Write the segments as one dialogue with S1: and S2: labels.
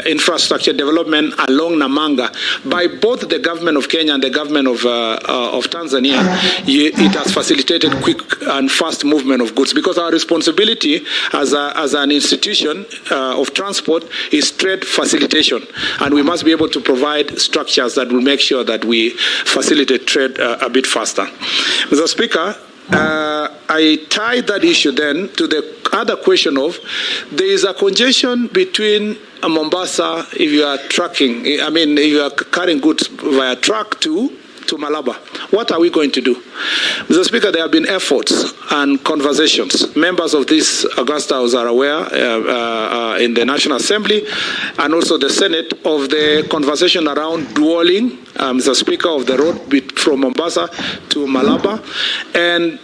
S1: infrastructure development along Namanga by both the government of Kenya and the government of Tanzania, it has facilitated quick and fast movement of goods, because our responsibility as an institution of transport is trade facilitation, and we must be able to provide structures that will make sure that we facilitate trade a bit faster. Mr. Speaker, I tie that issue then to the other question of there is a congestion between Mombasa, if you are trucking, if you are carrying goods via truck to Malaba. What are we going to do? Mr. Speaker, there have been efforts and conversations. Members of this Augusta House are aware in the National Assembly and also the Senate of the conversation around dualling, Mr. Speaker, of the road from Mombasa to Malaba. And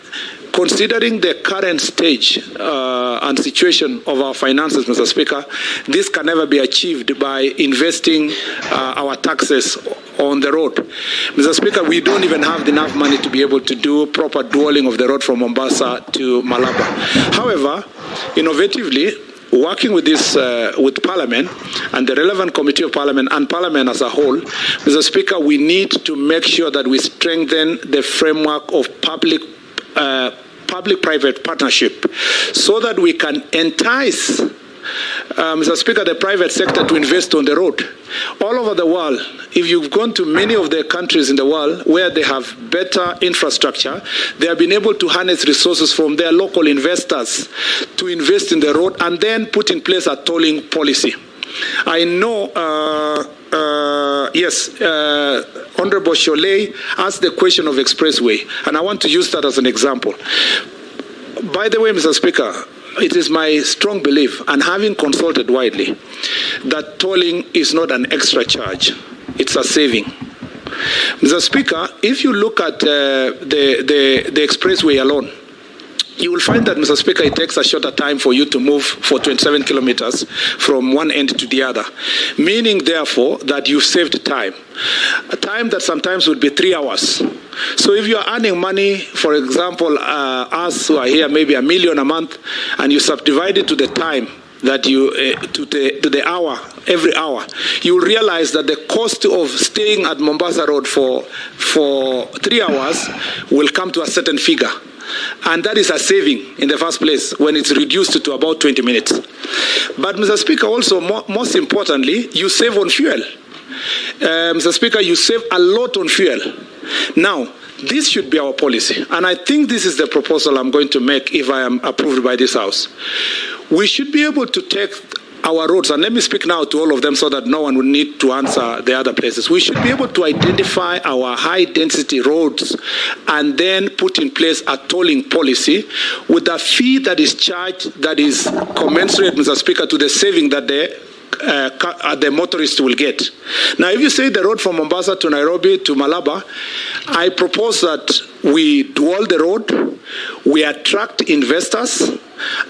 S1: considering the current stage and situation of our finances, Mr. Speaker, this can never be achieved by investing our taxes on the road. Mr. Speaker, we don't even have enough money to be able to do proper dualling of the road from Mombasa to Malaba. However, innovatively, working with this, with Parliament and the relevant committee of Parliament and Parliament as a whole, Mr. Speaker, we need to make sure that we strengthen the framework of public-private partnership so that we can entice, Mr. Speaker, the private sector to invest on the road. All over the world, if you've gone to many of the countries in the world where they have better infrastructure, they have been able to harness resources from their local investors to invest in the road and then put in place a tolling policy. I know, Honorable Sholay asked the question of expressway, and I want to use that as an example. By the way, Mr. Speaker, it is my strong belief, and having consulted widely, that tolling is not an extra charge, it's a saving. Mr. Speaker, if you look at the expressway alone, you will find that, Mr. Speaker, it takes a shorter time for you to move for 27 kilometers from one end to the other, meaning, therefore, that you saved time, a time that sometimes would be 3 hours. So if you are earning money, for example, us who are here, maybe $1 million a month, and you subdivide it to the time that you, to the hour, every hour, you will realize that the cost of staying at Mombasa Road for 3 hours will come to a certain figure. And that is a saving in the first place when it's reduced to about 20 minutes. But, Mr. Speaker, also, most importantly, you save on fuel. Mr. Speaker, you save a lot on fuel. Now, this should be our policy. And I think this is the proposal I'm going to make if I am approved by this House. We should be able to take our roads, and let me speak now to all of them so that no one will need to answer the other places. We should be able to identify our high-density roads and then put in place a tolling policy with a fee that is charged that is commensurate, Mr. Speaker, to the saving that the motorist will get. Now, if you say the road from Mombasa to Nairobi to Malaba, I propose that we dual the road, we attract investors,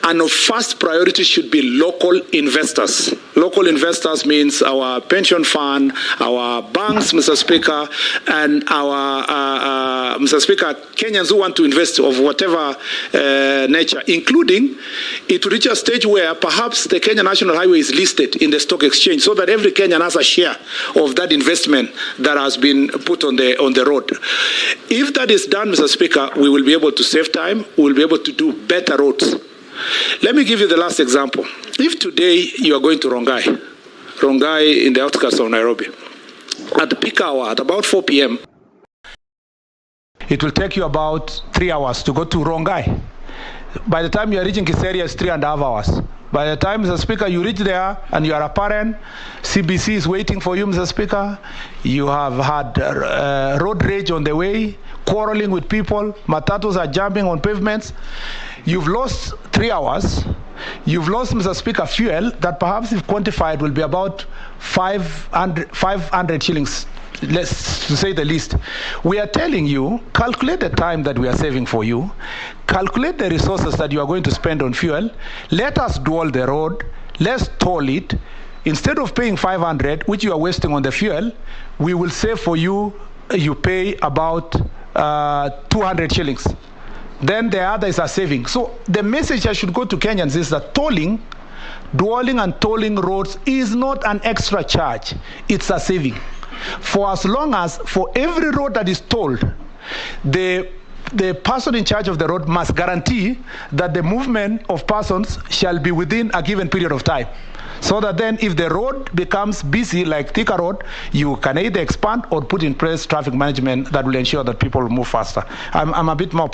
S1: and of first priority should be local investors. Local investors means our pension fund, our banks, Mr. Speaker, and our, Mr. Speaker, Kenyans who want to invest of whatever nature, including it to reach a stage where perhaps the Kenya National Highway is listed in the stock exchange so that every Kenyan has a share of that investment that has been put on the road. If that is done, Mr. Speaker, we will be able to save time, we will be able to do better roads. Let me give you the last example. If today you are going to Rongai in the outskirts of Nairobi, at the peak hour, at about 4 p.m., it will take you about 3 hours to go to Rongai. By the time you are reaching Kiseria, it's 3.5 hours. By the time, Mr. Speaker, you reach there and you are a parent, CBC is waiting for you, Mr. Speaker. You have had road rage on the way, quarreling with people, matatus are jumping on pavements. You've lost 3 hours. You've lost, Mr. Speaker, fuel that perhaps if quantified will be about 500 shillings, let's to say the least. We are telling you, calculate the time that we are saving for you, calculate the resources that you are going to spend on fuel, let us dual the road, let's toll it. Instead of paying 500, which you are wasting on the fuel, we will save for you, you pay about 200 shillings. Then the other is a saving. So the message I should go to Kenyans is that tolling dwelling and tolling roads is not an extra charge, it's a saving. For as long as for every road that is tolled, the person in charge of the road must guarantee that the movement of persons shall be within a given period of time. So that then if the road becomes busy like Thika Road, you can either expand or put in place traffic management that will ensure that people move faster. I'm a bit more.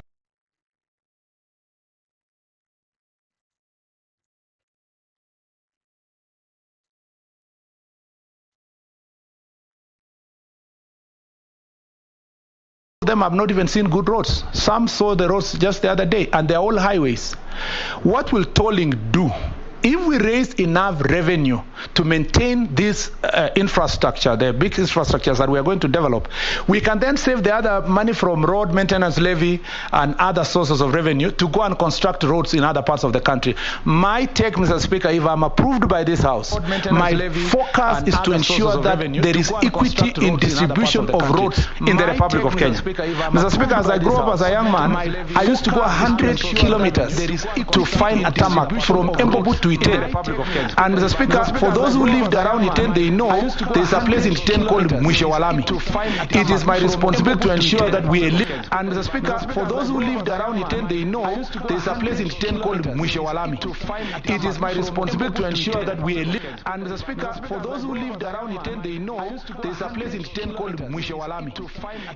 S1: Them have not even seen good roads. Some saw the roads just the other day, and they're all highways. What will tolling do? If we raise enough revenue to maintain this infrastructure, the big infrastructures that we are going to develop, we can then save the other money from road maintenance levy and other sources of revenue to go and construct roads in other parts of the country. My take, Mr. Speaker, if I'm approved by this House, my focus is to ensure that there is equity in distribution of roads in the Republic of Kenya. Mr. Speaker, as I grew up as a young man, I used to go 100 kilometers to find a tarmac from Embobu to Iten. And Mr. Speaker, for those who lived around Iten, they know there's a place in Iten called Mwisho Walami. It is my responsibility to ensure that we eliminate. And Mr. Speaker, for those who lived around Iten, they know there's a place in Iten called Mwisho Walami. It is my responsibility to ensure that we eliminate. And Mr. Speaker, for those who lived around Iten, they know there's a place in Iten called Mwisho Walami.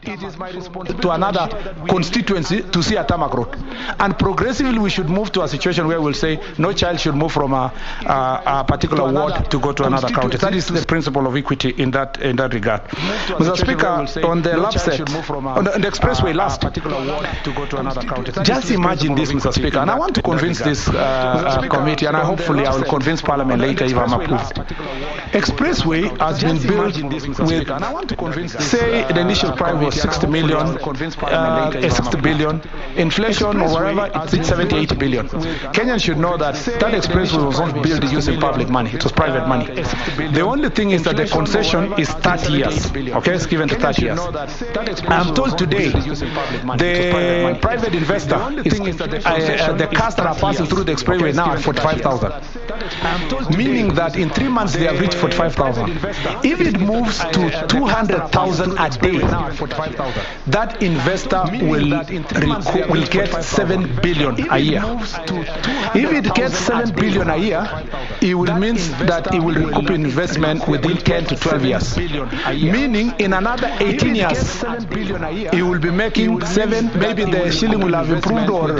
S1: It is my responsibility to another constituency to see a tarmac road. And progressively we should move to a situation where we'll say no child should move from a particular ward to go to another county. That is the principle of equity in that regard. Mr. Speaker, on the LAPSET, on the expressway last, just imagine this, Mr. Speaker, and I want to convince this committee, and hopefully I will convince Parliament later if I'm approved. Expressway has been built with, say, the initial price was 60 million, 60 billion, inflation or whatever, it's 70, 80 billion. Kenyans should know that that expressway was not built using public money, it was private money. The only thing is that the concession is 30 years, okay, it's given to 30 years. I'm told today, the private investor, the cars that are passing through the expressway now are 45,000. Meaning that in 3 months they have reached 45,000. If it moves to 200,000 a day, that investor will get 7 billion a year. If it gets 7 billion a year, it will mean that it will recoup investment within 10 to 12 years. Meaning in another 18 years, it will be making 7, maybe the shilling will have improved or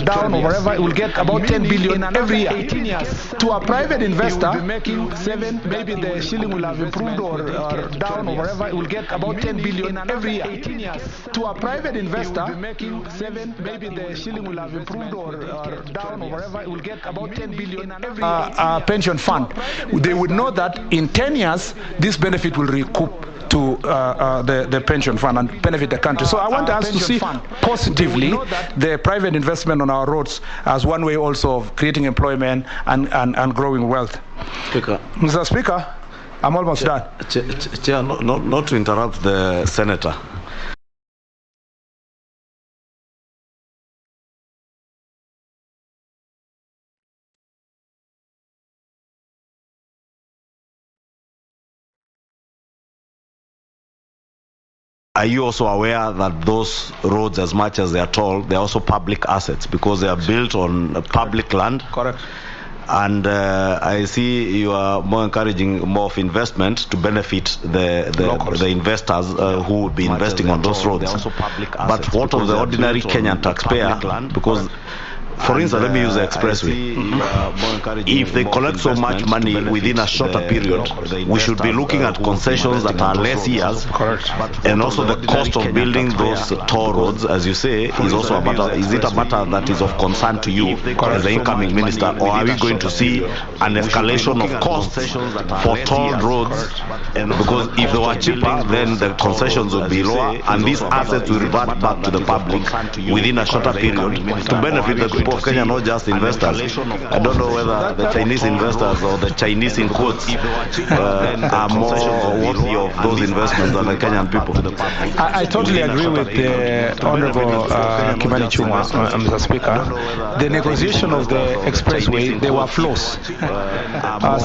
S1: down or whatever, it will get about 10 billion every year. To a private investor, maybe the shilling will have improved or down or whatever, it will get about 10 billion every year. To a private investor, maybe the shilling will have improved or down or whatever, it will get about 10 billion every year. Pension fund, they would know that in 10 years, this benefit will recoup to the pension fund and benefit the country. So I want us to see positively the private investment on our roads as one way also of creating employment and growing wealth.
S2: Speaker.
S1: Mr. Speaker, I'm almost done.
S2: Chair, not to interrupt the Senator. Are you also aware that those roads, as much as they are tolled, they're also public assets because they are built on public land?
S1: Correct.
S2: And I see you are more encouraging more of investment to benefit the investors who would be investing on those roads. But what of the ordinary Kenyan taxpayer? Because, for instance, let me use the expressway. If they collect so much money within a shorter period, we should be looking at concessions that are less years.
S1: Correct.
S2: And also the cost of building those toll roads, as you say, is also a matter. Is it a matter that is of concern to you as the incoming minister, or are we going to see an escalation of costs for toll roads? Because if they were cheaper, then the concessions would be lower, and these assets will revert back to the public within a shorter period to benefit the people of Kenya, not just investors. I don't know whether the Chinese investors or the Chinese in quotes are more worthy of those investments than the Kenyan people.
S3: I totally agree with the Honorable Kimani Chungwa, Mr. Speaker. The negotiation of the expressway, there were flaws.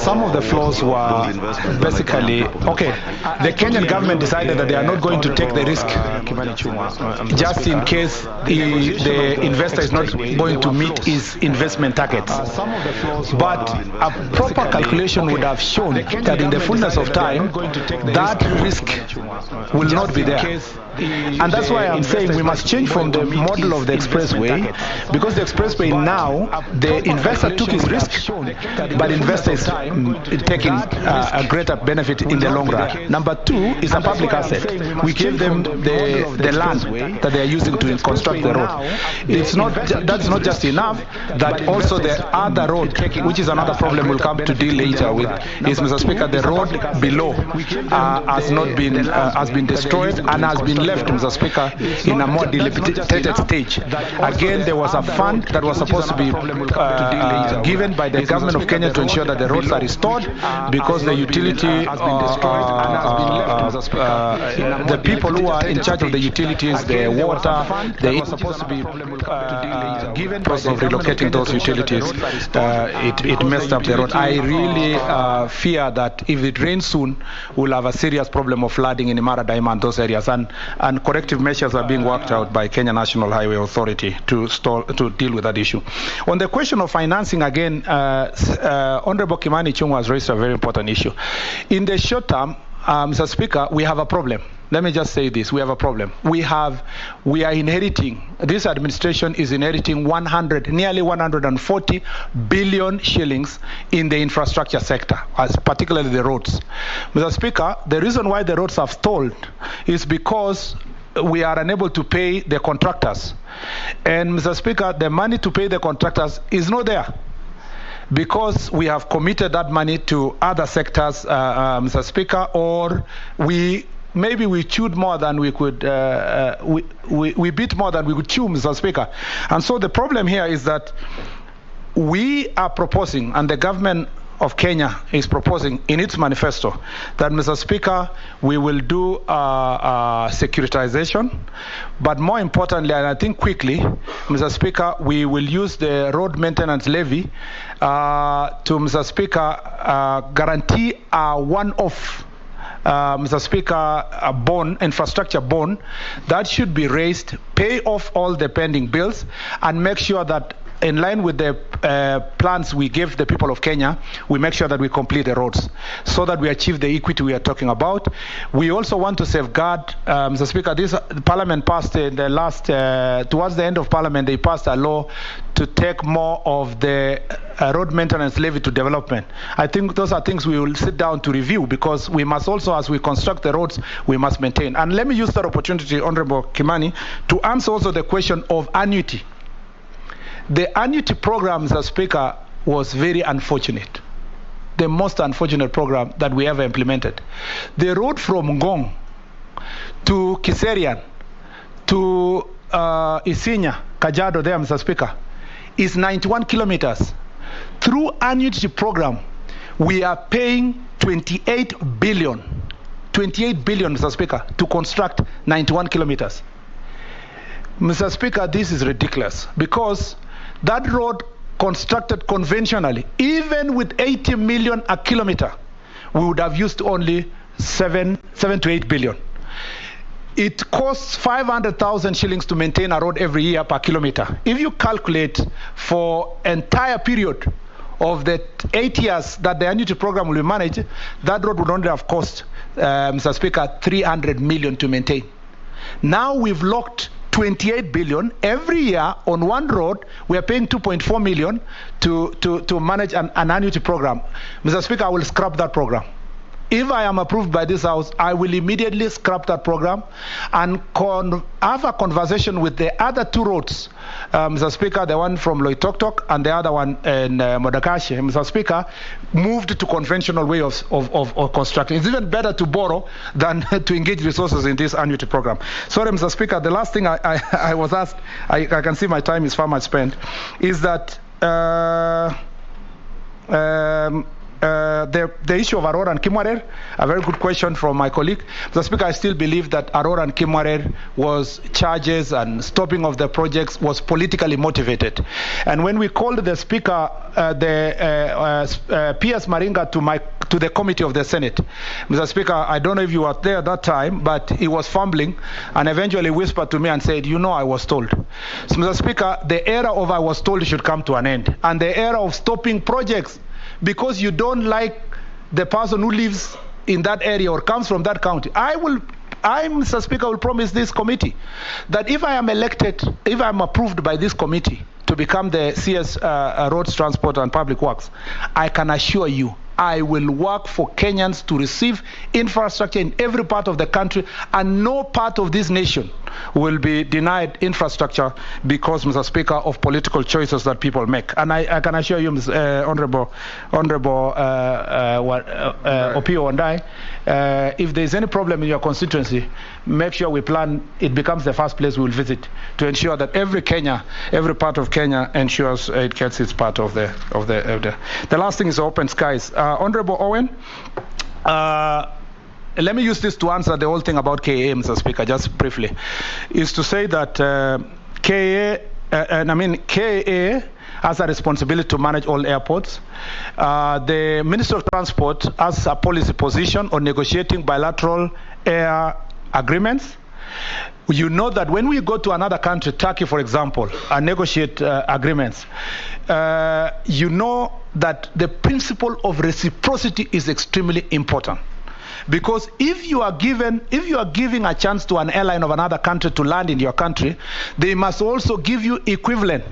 S3: Some of the flaws were basically, okay, the Kenyan government decided that they are not going to take the risk just in case the investor is not going to meet his investment targets. But a proper calculation would have shown that in the fullness of time, that risk will not be there. And that's why I'm saying we must change from the model of the expressway, because the expressway now, the investor took his risk, but the investor is taking a greater benefit in the long run. Number two is a public asset. We gave them the land that they are using to construct the road. That's not just enough, that also the other road, which is another problem we'll come to deal later with, is, Mr. Speaker, the road below has been destroyed and has been left, Mr. Speaker, in a more dilapidated stage. Again, there was a fund that was supposed to be given by the government of Kenya to ensure that the roads are restored, because the utility, the people who are in charge of the utilities, the water, they were supposed to be given process of relocating those utilities. It messed up the road. I really fear that if it rains soon, we'll have a serious problem of flooding in Imara Daima and those areas, and corrective measures are being worked out by Kenya National Highway Authority to deal with that issue. On the question of financing, again, Honorable Kimani Chungwa has raised a very important issue. In the short term, Mr. Speaker, we have a problem. Let me just say this: we have a problem. We are inheriting. This administration is inheriting nearly 140 billion shillings in the infrastructure sector, particularly the roads. Mr. Speaker, the reason why the roads have stalled is because we are unable to pay the contractors. And Mr. Speaker, the money to pay the contractors is not there, because we have committed that money to other sectors, Mr. Speaker, or maybe we chewed more than we could, we bit more than we could chew, Mr. Speaker. And so the problem here is that we are proposing, and the government of Kenya is proposing in its manifesto, that, Mr. Speaker, we will do securitization, but more importantly, and I think quickly, Mr. Speaker, we will use the road maintenance levy to, Mr. Speaker, guarantee a one-off, Mr. Speaker, a bond, infrastructure bond, that should be raised, pay off all the pending bills, and make sure that, in line with the plans we give the people of Kenya, we make sure that we complete the roads so that we achieve the equity we are talking about. We also want to safeguard, Mr. Speaker, this Parliament passed in the last, towards the end of Parliament, they passed a law to take more of the road maintenance levy to development. I think those are things we will sit down to review, because we must also, as we construct the roads, we must maintain. And let me use that opportunity, Honorable Kimani, to answer also the question of annuity. The annuity program, Mr. Speaker, was very unfortunate. The most unfortunate program that we ever implemented. The road from Ngong to Kiserian to Isinya, Kajiado there, Mr. Speaker, is 91 kilometers. Through annuity program, we are paying 28 billion, Mr. Speaker, to construct 91 kilometers. Mr. Speaker, this is ridiculous, because that road constructed conventionally, even with 80 million a kilometer, we would have used only 7 to 8 billion. It costs 500,000 shillings to maintain a road every year per kilometer. If you calculate for entire period of the 8 years that the annuity program will be managed, that road would only have cost, Mr. Speaker, 300 million to maintain. Now we've locked 28 billion every year on one road. We are paying 2.4 million to manage an annuity program. Mr. Speaker, I will scrap that program. if I am approved by this House, I will immediately scrap that program and have a conversation with the other two roads, Mr. Speaker, the one from Loitoktok and the other one in Modakashi, Mr. Speaker, moved to conventional way of constructing. It's even better to borrow than to engage resources in this annuity program. Sorry, Mr. Speaker, the last thing I was asked, I can see my time is far much spent, is that the issue of Aurora and Kimwarer, a very good question from my colleague. Mr. Speaker, I still believe that Aurora and Kimwarer was charges and stopping of the projects was politically motivated. And when we called the Speaker, P.S. Maringa to the committee of the Senate, Mr. Speaker, I don't know if you were there at that time, but he was fumbling and eventually whispered to me and said, you know, I was told. So, Mr. Speaker, the era of I was told should come to an end. And the era of stopping projects because you don't like the person who lives in that area or comes from that county. I, Mr. Speaker, will promise this committee that if I am elected, if I am approved by this committee to become the CS Roads, Transport and Public Works, I can assure you I will work for Kenyans to receive infrastructure in every part of the country, and no part of this nation will be denied infrastructure because, Mr. Speaker, of political choices that people make. And I can assure you, Honorable Opio and I, if there is any problem in your constituency, make sure we plan it becomes the first place we will visit to ensure that every part of Kenya ensures it gets its part of the. The last thing is open skies. Honorable Owen, let me use this to answer the whole thing about KA, Mr. Speaker, just briefly, is to say that KA has a responsibility to manage all airports. The Minister of Transport has a policy position on negotiating bilateral air agreements. You know that when we go to another country, Turkey, for example, and negotiate agreements, you know that the principle of reciprocity is extremely important. Because if you are giving a chance to an airline of another country to land in your country, they must also give you equivalent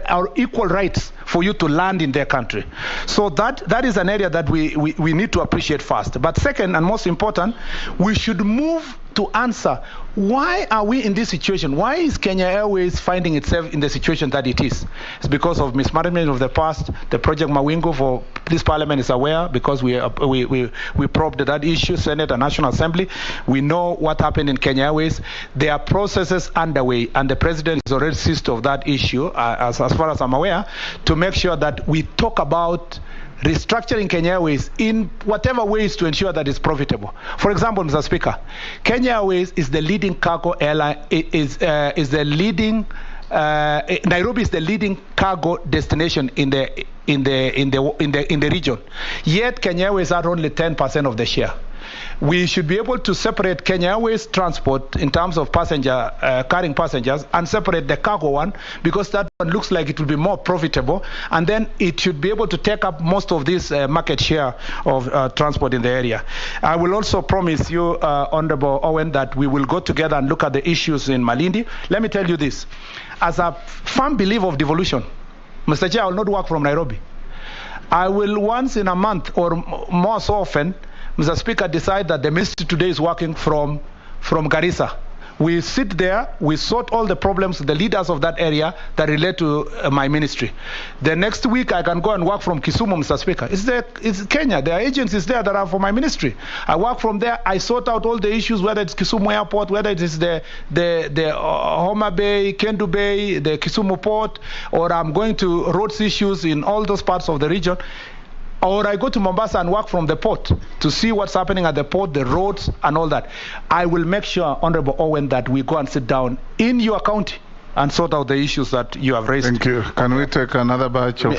S3: or equal rights for you to land in their country. So that is an area that we need to appreciate first. But second, and most important, we should move to answer, why are we in this situation? Why is Kenya Airways finding itself in the situation that it is? It's because of mismanagement of the past. The Project Mawingu, for this parliament is aware, because we probed that issue, Senate and National Assembly. We know what happened in Kenya Airways. There are processes underway, and the president is already seized of that issue, as far as I'm aware, to make sure that we talk about restructuring Kenya Airways in whatever ways to ensure that it's profitable. For example, Mr. Speaker, Kenya Airways is the leading cargo airline. Nairobi is the leading cargo destination in the region. Yet Kenya Airways are only 10% of the share. We should be able to separate Kenya Airways transport in terms of carrying passengers, and separate the cargo one, because that one looks like it will be more profitable, and then it should be able to take up most of this market share of transport in the area. I will also promise you, Honorable Owen, that we will go together and look at the issues in Malindi. Let me tell you this. As a firm believer of devolution, Mr. Chair, I will not work from Nairobi. I will once in a month or more so often, Mr. Speaker, decide that the ministry today is working from Garissa. We sit there, we sort all the problems, the leaders of that area that relate to my ministry. The next week I can go and work from Kisumu, Mr. Speaker. It's Kenya. There are agencies there that are for my ministry. I work from there. I sort out all the issues, whether it's Kisumu Airport, whether it is the Homa Bay, Kendu Bay, the Kisumu Port, or I'm going to roads issues in all those parts of the region. Or I go to Mombasa and work from the port to see what's happening at the port, the roads, and all that. I will make sure, Honorable Owen, that we go and sit down in your county and sort out the issues that you have raised.
S4: Thank you. Can we take another batch of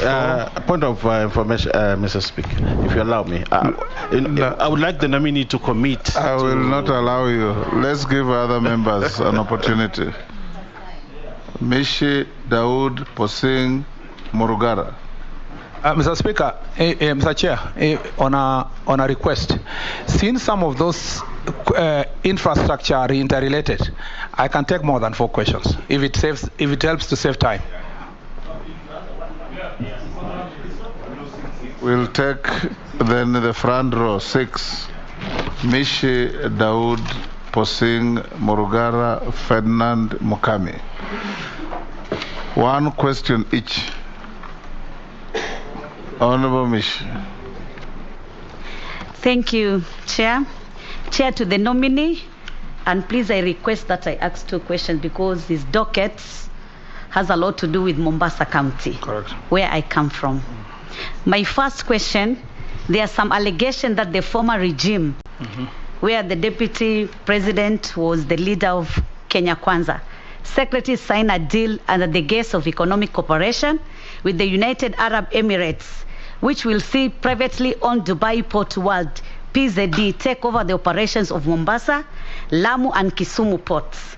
S2: point of information, Mr. Speaker, if you allow me. I would like the nominee to commit.
S4: I will not allow you. Let's give other members an opportunity. Mishi Daud Posing Murugara.
S3: Mr. Speaker, Mr. Chair, on a request, since some of those infrastructure are interrelated, I can take more than 4 questions if it helps to save time.
S4: We'll take then the front row, 6. Mishi, Daud, Posing, Murugara, Ferdinand, Mukami. One question each. Honorable Mishi.
S5: Thank you, Chair. Chair, to the nominee, and please I request that I ask 2 questions because this docket has a lot to do with Mombasa County,
S3: Correct.
S5: where I come from. My first question, there are some allegations that the former regime, where the deputy president was the leader of Kenya Kwanza, secretary signed a deal under the guise of economic cooperation with the United Arab Emirates, which will see privately owned Dubai Port World, PZD, take over the operations of Mombasa, Lamu and Kisumu ports.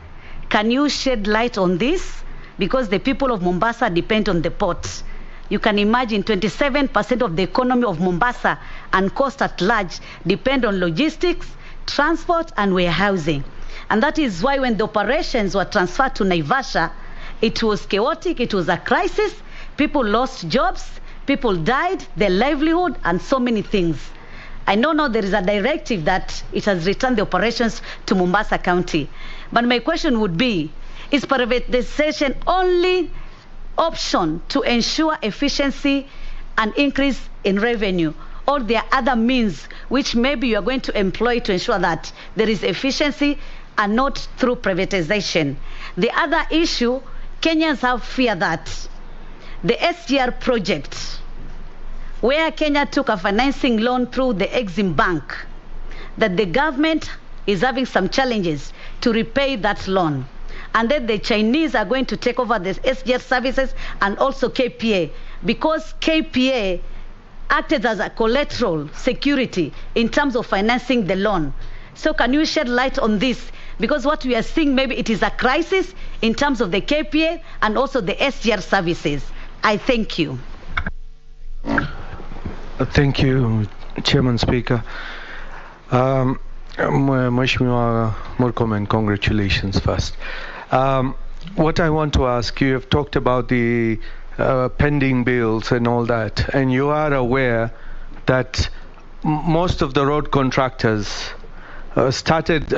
S5: Can you shed light on this? Because the people of Mombasa depend on the port. You can imagine 27% of the economy of Mombasa and coast at large depend on logistics, transport and warehousing. And that is why when the operations were transferred to Naivasha, it was chaotic, it was a crisis, people lost jobs, people died, their livelihood and so many things. I know now there is a directive that it has returned the operations to Mombasa County. But my question would be, is privatization only option to ensure efficiency and increase in revenue, or there are other means which maybe you are going to employ to ensure that there is efficiency and not through privatization? The other issue, Kenyans have fear that the SGR project, where Kenya took a financing loan through the Exim Bank, that the government is having some challenges to repay that loan. And then the Chinese are going to take over the SGR services and also KPA, because KPA acted as a collateral security in terms of financing the loan. So can you shed light on this? Because what we are seeing, maybe it is a crisis in terms of the KPA and also the SGR services. I thank you.
S6: Thank you, Chairman Speaker. Mheshimiwa Murkomen, congratulations first. What I want to ask you have talked about the pending bills and all that, and you are aware that most of the road contractors started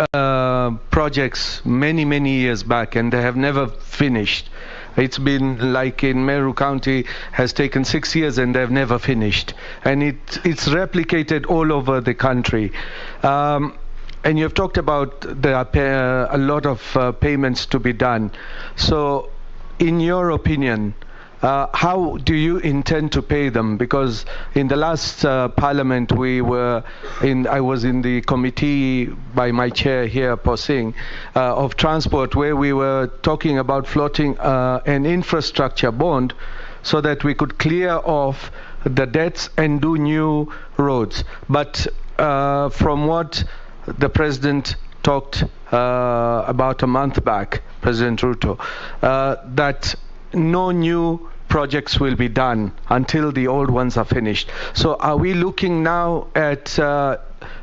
S6: projects many years back and they have never finished. It's been like in Meru County has taken 6 years and they've never finished, and it's replicated all over the country. And you've talked about a lot of payments to be done. So in your opinion, how do you intend to pay them? Because in the last parliament I was in the committee by my chair here, Posing, of transport, where we were talking about floating an infrastructure bond so that we could clear off the debts and do new roads. But from what the president talked about a month back, President Ruto, that no new projects will be done until the old ones are finished. So are we looking now at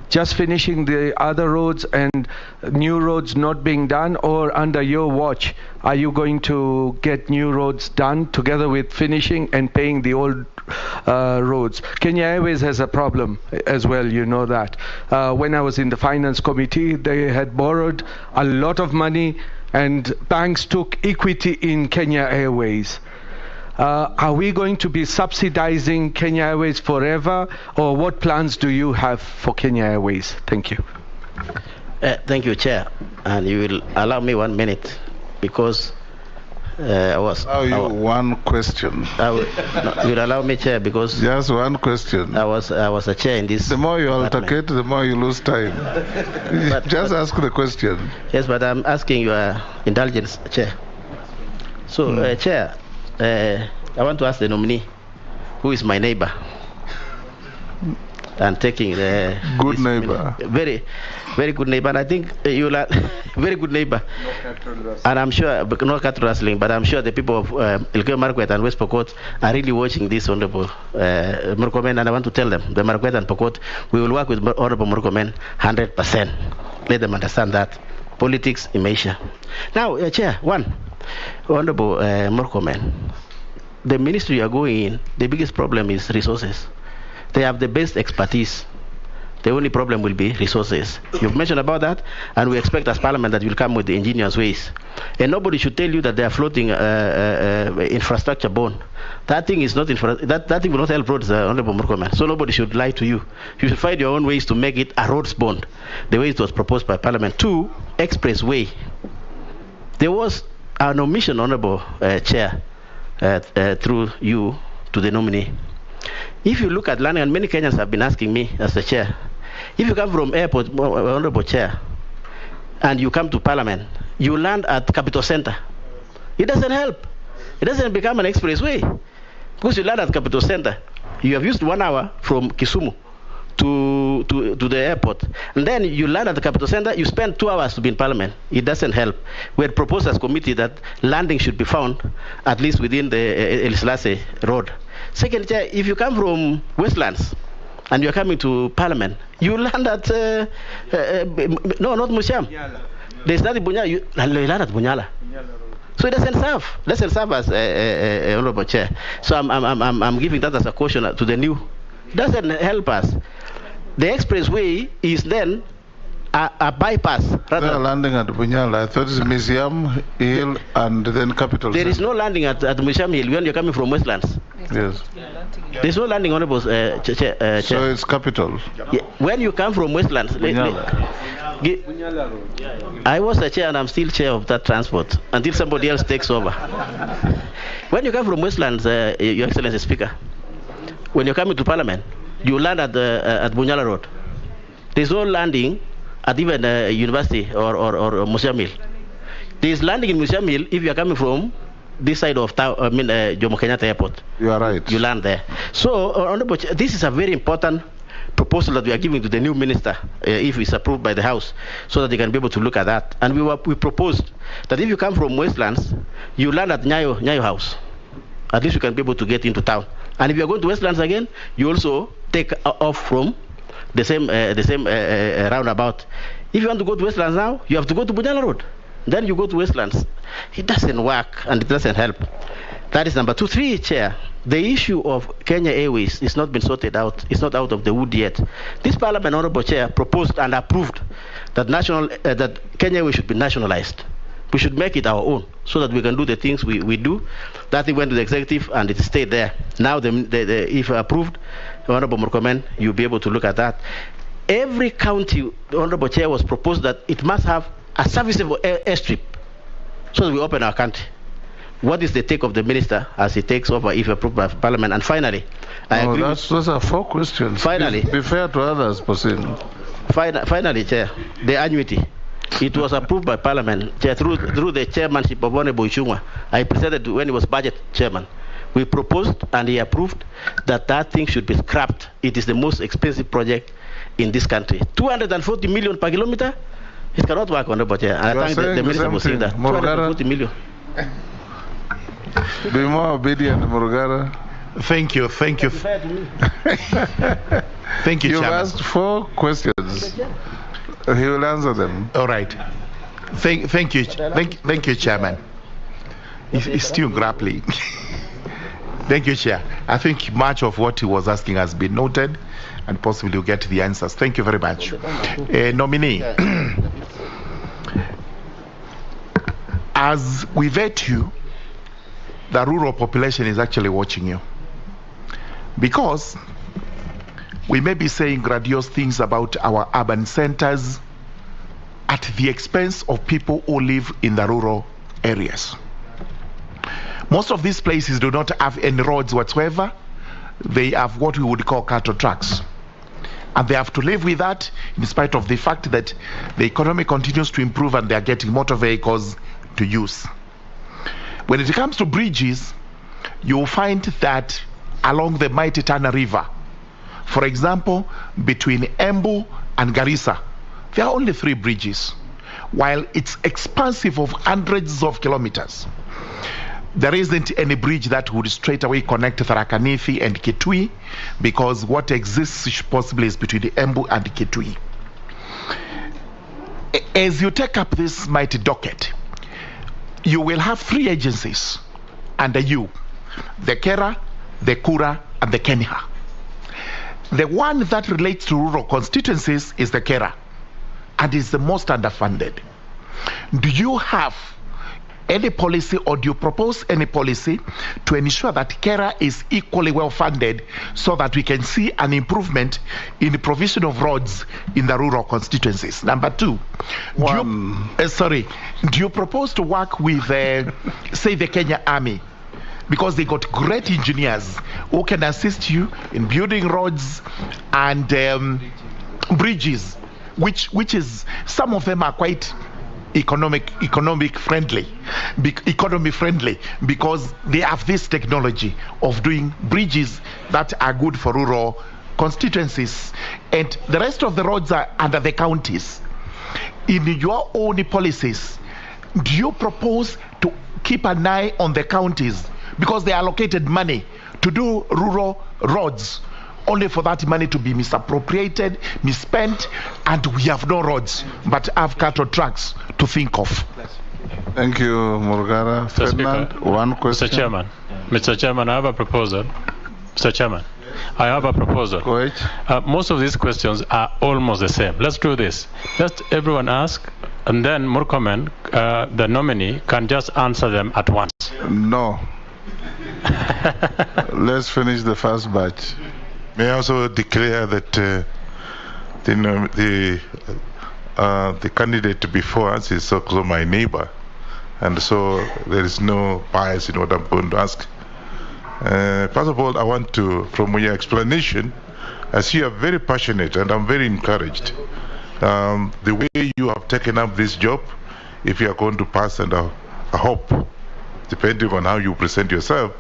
S6: just finishing the other roads and new roads not being done, or under your watch are you going to get new roads done together with finishing and paying the old roads? Kenya Airways has a problem as well, you know that. When I was in the finance committee, they had borrowed a lot of money and banks took equity in Kenya Airways. Are we going to be subsidizing Kenya Airways forever, or what plans do you have for Kenya Airways? Thank you.
S7: Thank you, Chair. And you will allow me 1 minute, because
S4: one question.
S7: You will allow me, Chair, because
S4: just one question.
S7: I was a chair in this.
S4: The more you alternate, the more you lose time. But, just ask the question.
S7: Yes, but I'm asking your indulgence, Chair. So, Chair, I want to ask the nominee, who is my neighbor, and taking the
S4: good neighbor,
S7: very good neighbor. And I think you are very good neighbor. And I'm sure, no cattle rustling, but I'm sure the people of Elgeyo Marakwet and West Pokot are really watching this Honorable Murkomen, and I want to tell them, the Marakwet and Pokot, we will work with Honorable Murkomen 100%. Let them understand that politics in Asia. Now, Chair, Honorable Murkomen, the ministry you are going in, the biggest problem is resources. They have the best expertise. The only problem will be resources. You've mentioned about that, and we expect as Parliament that will come with the ingenious ways. And nobody should tell you that they are floating infrastructure bond. That thing is not that thing will not help roads, Honorable Murkomen. So nobody should lie to you. You should find your own ways to make it a roads bond, the way it was proposed by Parliament. 2, expressway. There was an omission, Honorable Chair, through you to the nominee. If you look at landing, and many Kenyans have been asking me as the chair, if you come from airport, Honorable Chair, and you come to Parliament, you land at Capital Center. It doesn't help. It doesn't become an expressway. Because you land at Capital Center, you have used 1 hour from Kisumu to the airport. And then you land at the Capital Center, you spend 2 hours to be in Parliament. It doesn't help. We had proposed as committee that landing should be found at least within the El Selassie Road. Second, Chair, if you come from Westlands and you're coming to Parliament, you land at, no, not Musiam. There's nothing Bunyala, you land at Bunyala. So it doesn't serve as Honorable Chair. So I'm giving that as a caution to the new. Doesn't help us. The expressway is then a bypass.
S4: Rather than landing at Bunyala, I thought it's Museum Hill and then Capital.
S7: There is no landing at Museum Hill when you're coming from Westlands.
S4: Yes.
S7: There's no landing, Honorable Chair.
S4: So it's Capital.
S7: Yeah. When you come from Westlands, I was the chair and I'm still chair of that transport until somebody else takes over. When you come from Westlands, Your Excellency Speaker, when you're coming to Parliament, you land at Bunyala Road. There's no landing at even University or Museum Hill. There's landing in Museum Hill if you're coming from this side of town, Jomo Kenyatta Airport.
S4: You are right.
S7: You land there. So, Honorable Chair, this is a very important proposal that we are giving to the new minister, if it's approved by the House, so that they can be able to look at that. And we proposed that if you come from Westlands, you land at Nyayo House. At least you can be able to get into town. And if you are going to Westlands again, you also take off from the same roundabout. If you want to go to Westlands now, you have to go to Bunyala Road. Then you go to Westlands. It doesn't work and it doesn't help. That is number 2. 3, Chair. The issue of Kenya Airways is not been sorted out. It's not out of the wood yet. This Parliament, Honorable Chair, proposed and approved that that Kenya Airways should be nationalized. We should make it our own so that we can do the things we do. That thing went to the executive and it stayed there. Now, if approved, Honorable Murkomen, you'll be able to look at that. Every county, Honorable Chair, was proposed that it must have a serviceable airstrip so that we open our country. What is the take of the minister as he takes over if approved by Parliament? And finally,
S4: those are 4 questions.
S7: Finally,
S4: be fair to others, Posin.
S7: Finally, Chair, the annuity. It was approved by Parliament, Chair, through the chairmanship of Honorable Kipchumba. I presented when he was budget chairman. We proposed and he approved that thing should be scrapped. It is the most expensive project in this country. 240 million per kilometer. It cannot work, Honorable Chair. And I think the minister was saying that. 240 million.
S4: Be more obedient, Murugara.
S8: Thank you. Thank you,
S4: You've
S8: Chairman.
S4: asked 4 questions. He will answer them.
S8: All right. Thank you, Chairman. He's still grappling. Thank you, Chair. I think much of what he was asking has been noted, and possibly you'll get the answers. Thank you very much. Nominee, as we vet you, the rural population is actually watching you. Because we may be saying grandiose things about our urban centers at the expense of people who live in the rural areas. Most of these places do not have any roads whatsoever. They have what we would call cattle trucks. And they have to live with that in spite of the fact that the economy continues to improve and they are getting motor vehicles to use. When it comes to bridges, you'll find that along the mighty Tana River, for example, between Embu and Garissa, there are only 3 bridges, while it's expansive of hundreds of kilometers. There isn't any bridge that would straight away connect Tharaka Nithi and Kitui, because what exists possibly is between Embu and Kitui. As you take up this mighty docket, you will have 3 agencies under you: the Kera, the Kura, and the Keniha. The one that relates to rural constituencies is the KERA, and is the most underfunded. Do you have any policy, or do you propose any policy to ensure that KERA is equally well funded so that we can see an improvement in the provision of roads in the rural constituencies? Number two, do you propose to work with, say, the Kenya Army? Because they got great engineers who can assist you in building roads and bridges, which is, some of them are quite economy friendly, because they have this technology of doing bridges that are good for rural constituencies, and the rest of the roads are under the counties. In your own policies, do you propose to keep an eye on the counties, because they allocated money to do rural roads, only for that money to be misappropriated, misspent, and we have no roads but have cattle trucks to think of?
S4: Thank you, Murgara. Ferdinand, one question.
S9: Mr. Chairman, I have a proposal. Mr. Chairman, I have a proposal.
S4: Go ahead.
S9: Most of these questions are almost the same. Let's do this. Let everyone ask, and then Murkomen, the nominee, can just answer them at once.
S4: No. Let's finish the first batch.
S10: May I also declare that the candidate before us is also my neighbor, and so there is no bias in what I'm going to ask. First of all, I want to, from your explanation, I see you are very passionate, and I'm very encouraged. The way you have taken up this job, if you are going to pass, and I hope, depending on how you present yourself,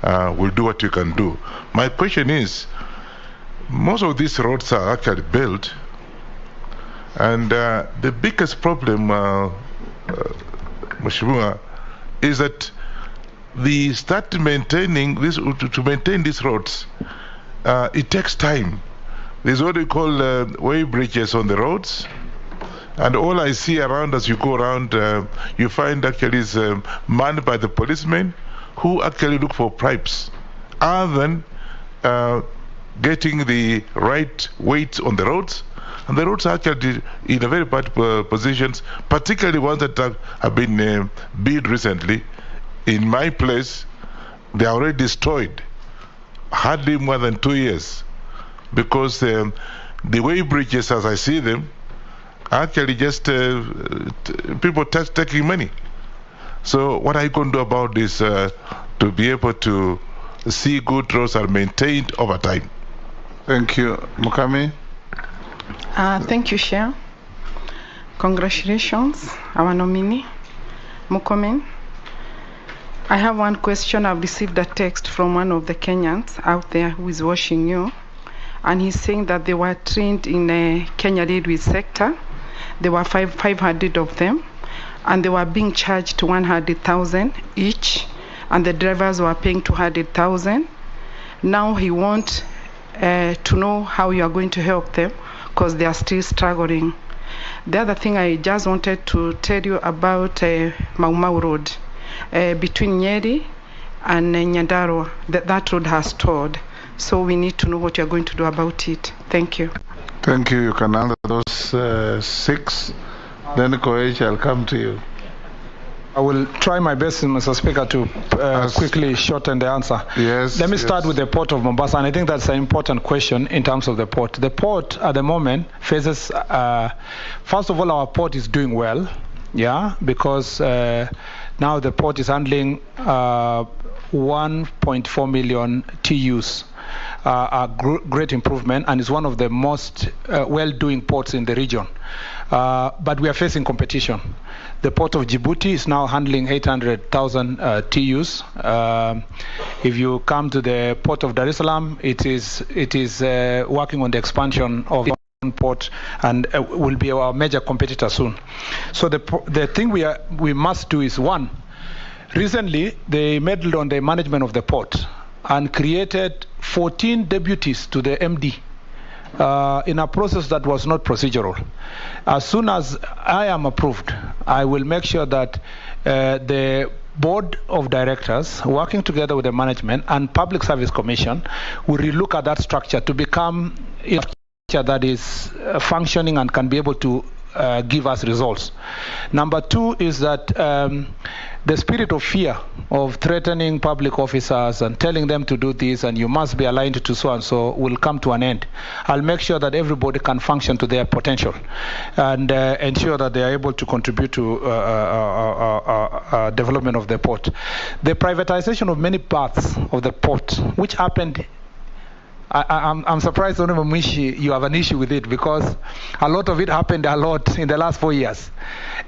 S10: will do what you can do. My question is, most of these roads are actually built, and the biggest problem, Mheshimiwa, is that the start maintaining this, to maintain these roads, it takes time. There's what we call way bridges on the roads, and all I see around as you go around, you find actually is manned by the policemen who actually look for bribes, other than getting the right weights on the roads. And the roads are actually in a very bad positions, particularly ones that have been built recently. In my place, they are already destroyed, hardly more than 2 years, because the way bridges, as I see them, actually just people taking money. So what are you going to do about this to be able to see good roads are maintained over time?
S4: Thank you. Mukami?
S11: Thank you, Chair. Congratulations, our nominee, Murkomen. I have one question. I've received a text from one of the Kenyans out there who is watching you, and he's saying that they were trained in the Kenya Railway sector. There were 500 of them, and they were being charged 100,000 each, and the drivers were paying 200,000. Now he wants to know how you are going to help them, because they are still struggling. The other thing I just wanted to tell you about Mau Mau Road between Nyeri and Nyandarua. That road has stalled, so we need to know what you are going to do about it. Thank you.
S4: Thank you. You can answer those 6. Then Koech, I'll come to you.
S3: I will try my best, Mr. Speaker, to quickly shorten the answer.
S4: Yes.
S3: Let me start with the port of Mombasa, and I think that's an important question in terms of the port. The port at the moment faces, first of all, our port is doing well, because now the port is handling 1.4 million TEUs. A great improvement, and is one of the most well-doing ports in the region. But we are facing competition. The port of Djibouti is now handling 800,000 TEUs. If you come to the port of Dar es Salaam, it is working on the expansion of port, and will be our major competitor soon. So the thing we must do is, one, recently they meddled on the management of the port and created 14 deputies to the MD in a process that was not procedural. As soon as I am approved, I will make sure that the board of directors working together with the management and Public Service Commission will relook at that structure to become a structure that is functioning and can be able to give us results. Number two is that the spirit of fear of threatening public officers and telling them to do this and you must be aligned to so and so will come to an end. I'll make sure that everybody can function to their potential and ensure that they are able to contribute to development of the port. The privatization of many parts of the port, which happened, I'm surprised, Honorable Mishi, you have an issue with it because a lot of it happened a lot in the last 4 years.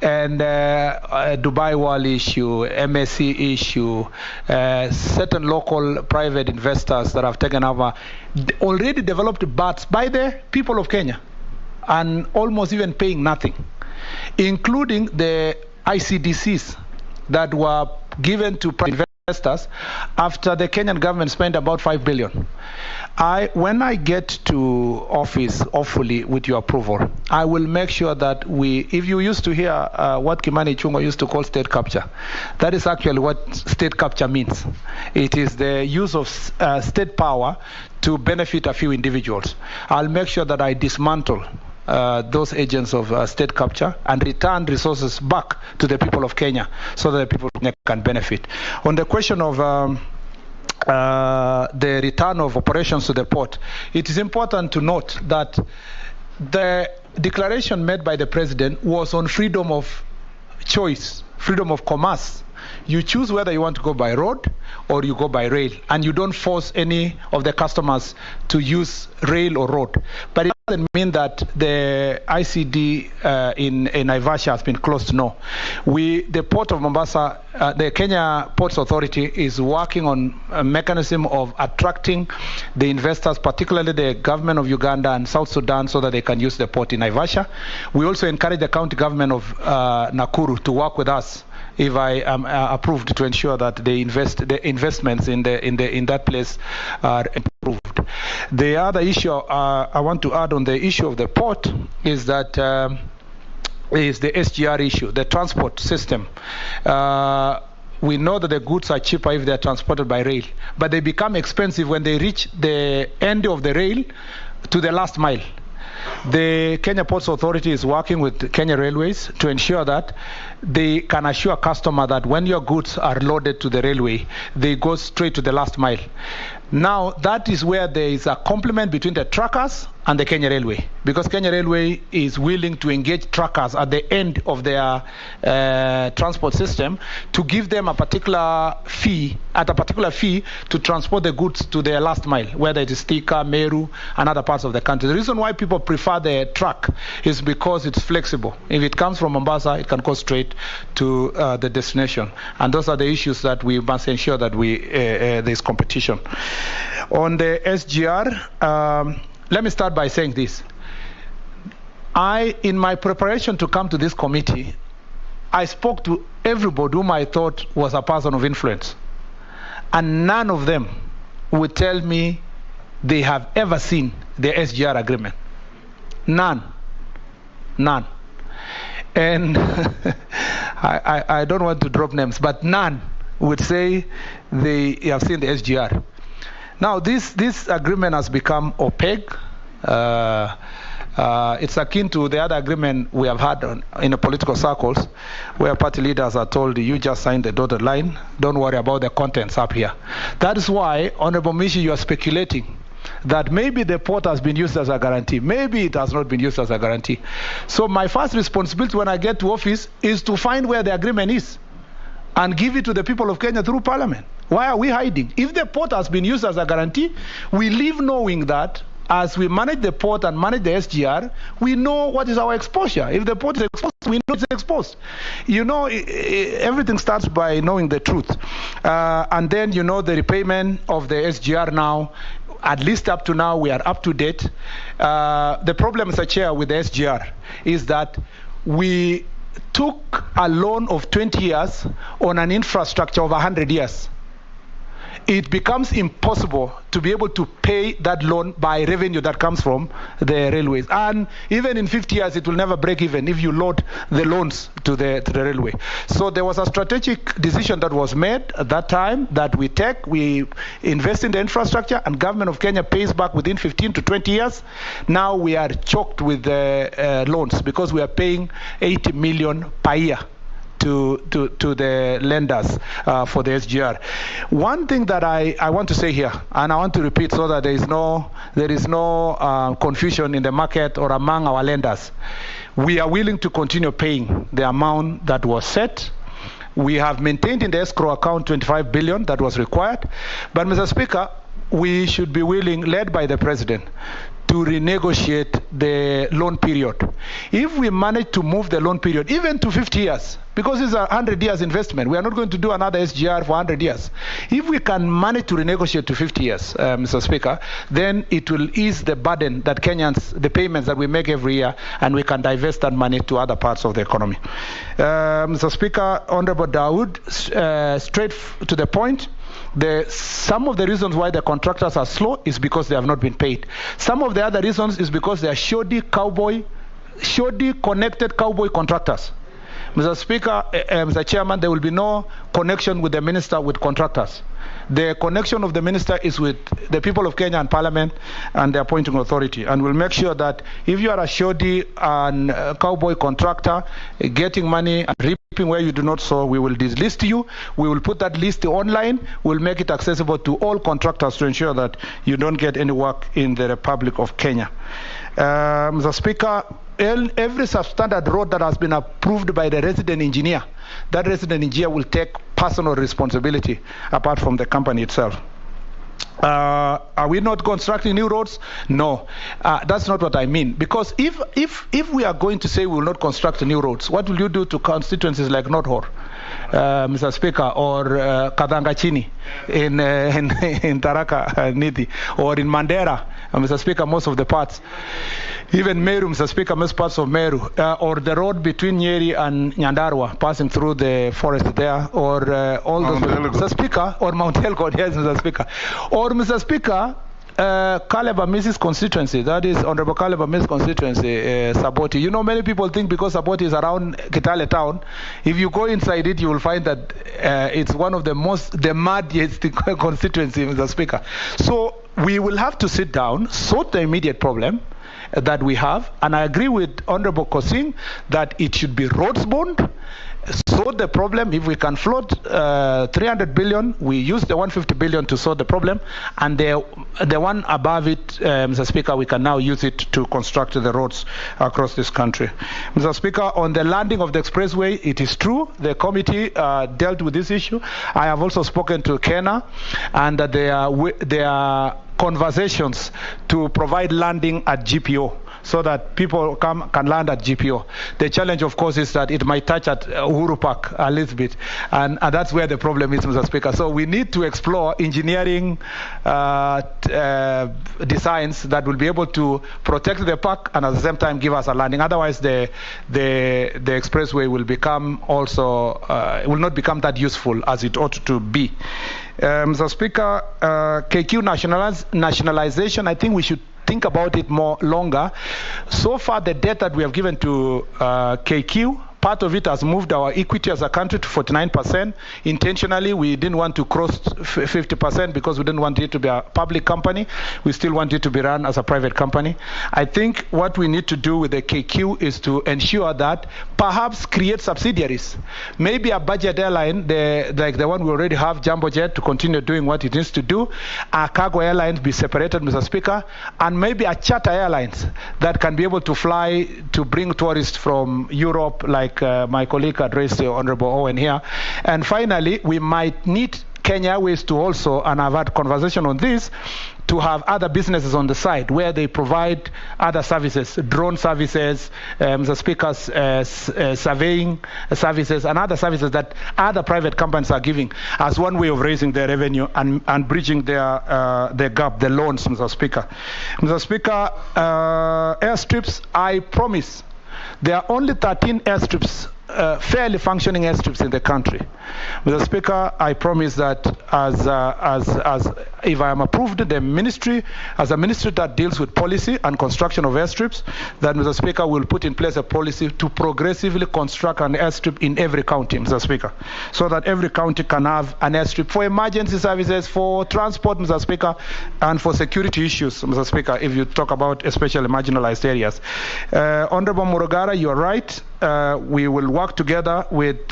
S3: And Dubai Wall issue, MSC issue, certain local private investors that have taken over already developed berths by the people of Kenya and almost even paying nothing, including the ICDCs that were given to private investors after the Kenyan government spent about 5 billion. When I get to office, hopefully with your approval, I will make sure that if you used to hear what Kimani Ichung'wah used to call state capture, that is actually what state capture means. It is the use of state power to benefit a few individuals. I'll make sure that I dismantle those agents of state capture and return resources back to the people of Kenya so that the people of Kenya can benefit. On the question of the return of operations to the port, it is important to note that the declaration made by the president was on freedom of choice, freedom of commerce. You choose whether you want to go by road or you go by rail, and you don't force any of the customers to use rail or road. But it doesn't mean that the ICD in Naivasha has been closed. No. The Port of Mombasa, the Kenya Ports Authority is working on a mechanism of attracting the investors, particularly the government of Uganda and South Sudan, so that they can use the port in Naivasha. We also encourage the county government of Nakuru to work with us if I am approved to ensure that the investments in that place are improved. The other issue I want to add on the issue of the port is that is the SGR issue, the transport system. We know that the goods are cheaper if they are transported by rail, but they become expensive when they reach the end of the rail to the last mile. The Kenya Ports Authority is working with Kenya Railways to ensure that they can assure customer that when your goods are loaded to the railway, they go straight to the last mile. Now, that is where there is a complement between the truckers and the Kenya Railway, because Kenya Railway is willing to engage truckers at the end of their transport system to give them a particular fee, to transport the goods to their last mile, whether it is Thika, Meru, and other parts of the country. The reason why people prefer the truck is because it's flexible. If it comes from Mombasa, it can go straight to the destination. And those are the issues that we must ensure that there's competition. On the SGR, let me start by saying this. In my preparation to come to this committee, I spoke to everybody whom I thought was a person of influence. And none of them would tell me they have ever seen the SGR agreement. None. And I don't want to drop names, but none would say they have seen the SGR. Now, this agreement has become opaque. It's akin to the other agreement we have had in the political circles, where party leaders are told, you just signed the dotted line, don't worry about the contents up here. That is why, Honorable Mishi, you are speculating that maybe the port has been used as a guarantee. Maybe it has not been used as a guarantee. So my first responsibility when I get to office is to find where the agreement is and give it to the people of Kenya through Parliament. Why are we hiding? If the port has been used as a guarantee, we live knowing that as we manage the port and manage the SGR, we know what is our exposure. If the port is exposed, we know it's exposed. You know, everything starts by knowing the truth. And then, you know, the repayment of the SGR now, at least up to now, we are up to date. The problem, Mr. Chair, with the SGR is that we took a loan of 20 years on an infrastructure of 100 years. it becomes impossible to be able to pay that loan by revenue that comes from the railways. And even in 50 years, it will never break even if you load the loans to the railway. So there was a strategic decision that was made at that time that we invest in the infrastructure, and government of Kenya pays back within 15 to 20 years. Now we are choked with the loans because we are paying 80 million per year to the lenders for the SGR. One thing that I want to say here, and I want to repeat so that there is no confusion in the market or among our lenders. We are willing to continue paying the amount that was set. We have maintained in the escrow account 25 billion that was required. But Mr. Speaker, we should be willing, led by the President, to renegotiate the loan period. If we manage to move the loan period even to 50 years, because it's a 100 years investment, we are not going to do another SGR for 100 years. If we can manage to renegotiate to 50 years, Mr. Speaker, then it will ease the burden that Kenyans, the payments that we make every year, and we can divest that money to other parts of the economy. Mr. Speaker, Honorable Dawood, straight to the point, some of the reasons why the contractors are slow is because they have not been paid. Some of the other reasons is because they are shoddy connected cowboy contractors. Mr. Speaker, Mr. Chairman, there will be no connection with the minister with contractors. The connection of the minister is with the people of Kenya and Parliament and the appointing authority. And we'll make sure that if you are a shoddy and cowboy contractor getting money and reaping where you do not sow, we will deslist you. We will put that list online. We'll make it accessible to all contractors to ensure that you don't get any work in the Republic of Kenya. Mr. Speaker, every substandard road that has been approved by the resident engineer, that resident engineer will take personal responsibility apart from the company itself. Are we not constructing new roads? No, that's not what I mean. Because if we are going to say we will not construct new roads, what will you do to constituencies like Northor, Mr. Speaker, or Kadangachini in Tharaka Nithi, or in Mandera, Mr. Speaker, most of the parts, even Meru, Mr. Speaker, most parts of Meru, or the road between Nyeri and Nyandarua, passing through the forest there, or all those, Mr. Speaker, or Mount Elgon, yes, Mr. Speaker, or Mr. Speaker, Caleb Amis's constituency, that is Honorable Caleb Amis's constituency, Saboti. You know, many people think because Saboti is around Kitale town, if you go inside it, you will find that it's one of the muddiest constituency, Mr. Speaker. So we will have to sit down, sort the immediate problem that we have, and I agree with Honorable Kosing that it should be roads bond. Solve the problem. If we can float 300 billion, we use the 150 billion to solve the problem, and the one above it, Mr. Speaker, we can now use it to construct the roads across this country. Mr. Speaker, on the landing of the expressway, it is true the committee dealt with this issue. I have also spoken to Kenya, and that there are conversations to provide landing at GPO, so that people can land at GPO. The challenge, of course, is that it might touch at Uhuru Park a little bit, and that's where the problem is, Mr. Speaker. So we need to explore engineering designs that will be able to protect the park and at the same time give us a landing. Otherwise, the expressway will become also will not become that useful as it ought to be. Mr. Speaker, KQ nationalization, I think we should think about it more longer. So far, the debt that we have given to KQ, part of it has moved our equity as a country to 49%. Intentionally, we didn't want to cross 50% because we didn't want it to be a public company. We still want it to be run as a private company. I think what we need to do with the KQ is to ensure that perhaps create subsidiaries. Maybe a budget airline, like the one we already have, Jumbo Jet, to continue doing what it needs to do. A cargo airlines be separated, Mr. Speaker, and maybe a charter airlines that can be able to fly to bring tourists from Europe, like my colleague addressed Honorable Owen here. And finally, we might need Kenya Airways to also, and I've had conversation on this, to have other businesses on the side where they provide other services, drone services, Mr. Speaker's surveying services, and other services that other private companies are giving as one way of raising their revenue and bridging their gap, the loans, Mr. Speaker. Mr. Speaker, airstrips, I promise there are only 13 airstrips fairly functioning airstrips in the country. Mr. Speaker, I promise that as if I am approved the ministry, as a ministry that deals with policy and construction of airstrips, that Mr. Speaker will put in place a policy to progressively construct an airstrip in every county, Mr. Speaker, so that every county can have an airstrip for emergency services, for transport, Mr. Speaker, and for security issues, Mr. Speaker, if you talk about especially marginalized areas. Honorable Murugara, you are right. We will work together with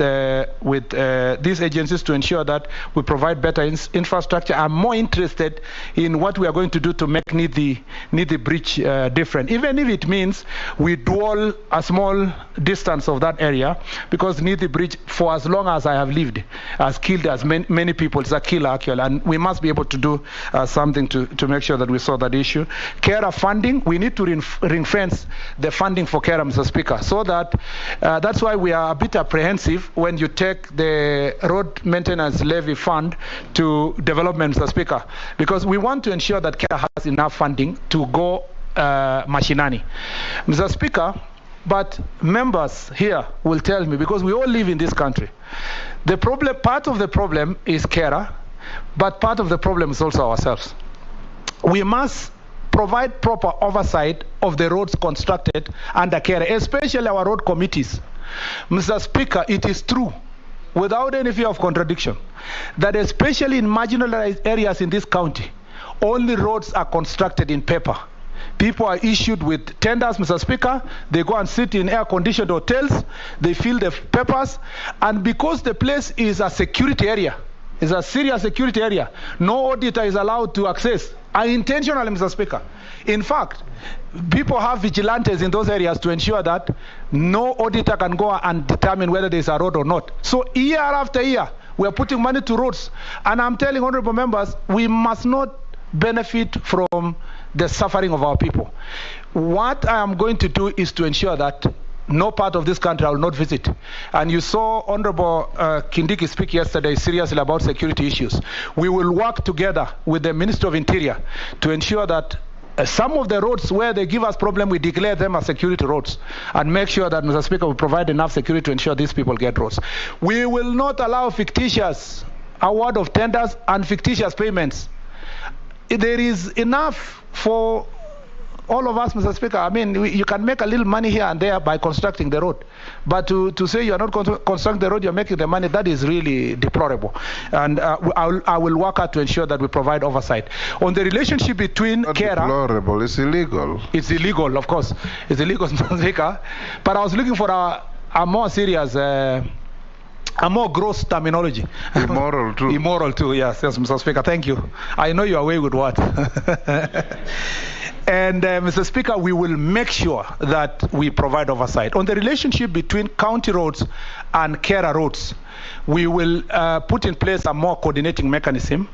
S3: these agencies to ensure that we provide better infrastructure. I'm more interested in what we are going to do to make Nithi Bridge different, even if it means we dwell a small distance of that area, because Nithi Bridge, for as long as I have lived, has killed as many people. It's a killer, actually, and we must be able to do something to make sure that we solve that issue. Carer funding, we need to ring-fence the funding for carer, Mr. Speaker, so that that's why we are a bit apprehensive when you take the road maintenance levy fund to development, Mr. Speaker, because we want to ensure that care has enough funding to go machinani, Mr. Speaker. But members here will tell me, because we all live in this country, the problem, part of the problem is carer, but part of the problem is also ourselves. We must provide proper oversight of the roads constructed under care, especially our road committees. Mr. Speaker, it is true, without any fear of contradiction, that especially in marginalized areas in this county, only roads are constructed in paper. People are issued with tenders, Mr. Speaker. They go and sit in air-conditioned hotels. They fill the papers. And because the place is a security area, it's a serious security area, no auditor is allowed to access. Intentionally, Mr. Speaker. In fact, people have vigilantes in those areas to ensure that no auditor can go and determine whether there is a road or not. So year after year, we are putting money to roads. And I'm telling honorable members, we must not benefit from the suffering of our people. What I am going to do is to ensure that no part of this country I will not visit. And you saw Honorable Kindiki speak yesterday seriously about security issues. We will work together with the Ministry of Interior to ensure that some of the roads where they give us problem, we declare them as security roads and make sure that, Mr. Speaker, we provide enough security to ensure these people get roads. We will not allow fictitious award of tenders and fictitious payments. There is enough for all of us, Mr. Speaker. I mean, you can make a little money here and there by constructing the road. But to say you're not constructing the road, you're making the money, that is really deplorable. And I will work hard to ensure that we provide oversight. On the relationship between carer...
S4: Deplorable, it's illegal.
S3: It's illegal, of course. It's illegal, Mr. Speaker. But I was looking for a more serious... a more gross terminology.
S4: Immoral too.
S3: Immoral too, yes, Mr. Speaker. Thank you. I know you are away with what. And Mr. Speaker, we will make sure that we provide oversight. On the relationship between county roads and carer roads, we will put in place a more coordinating mechanism.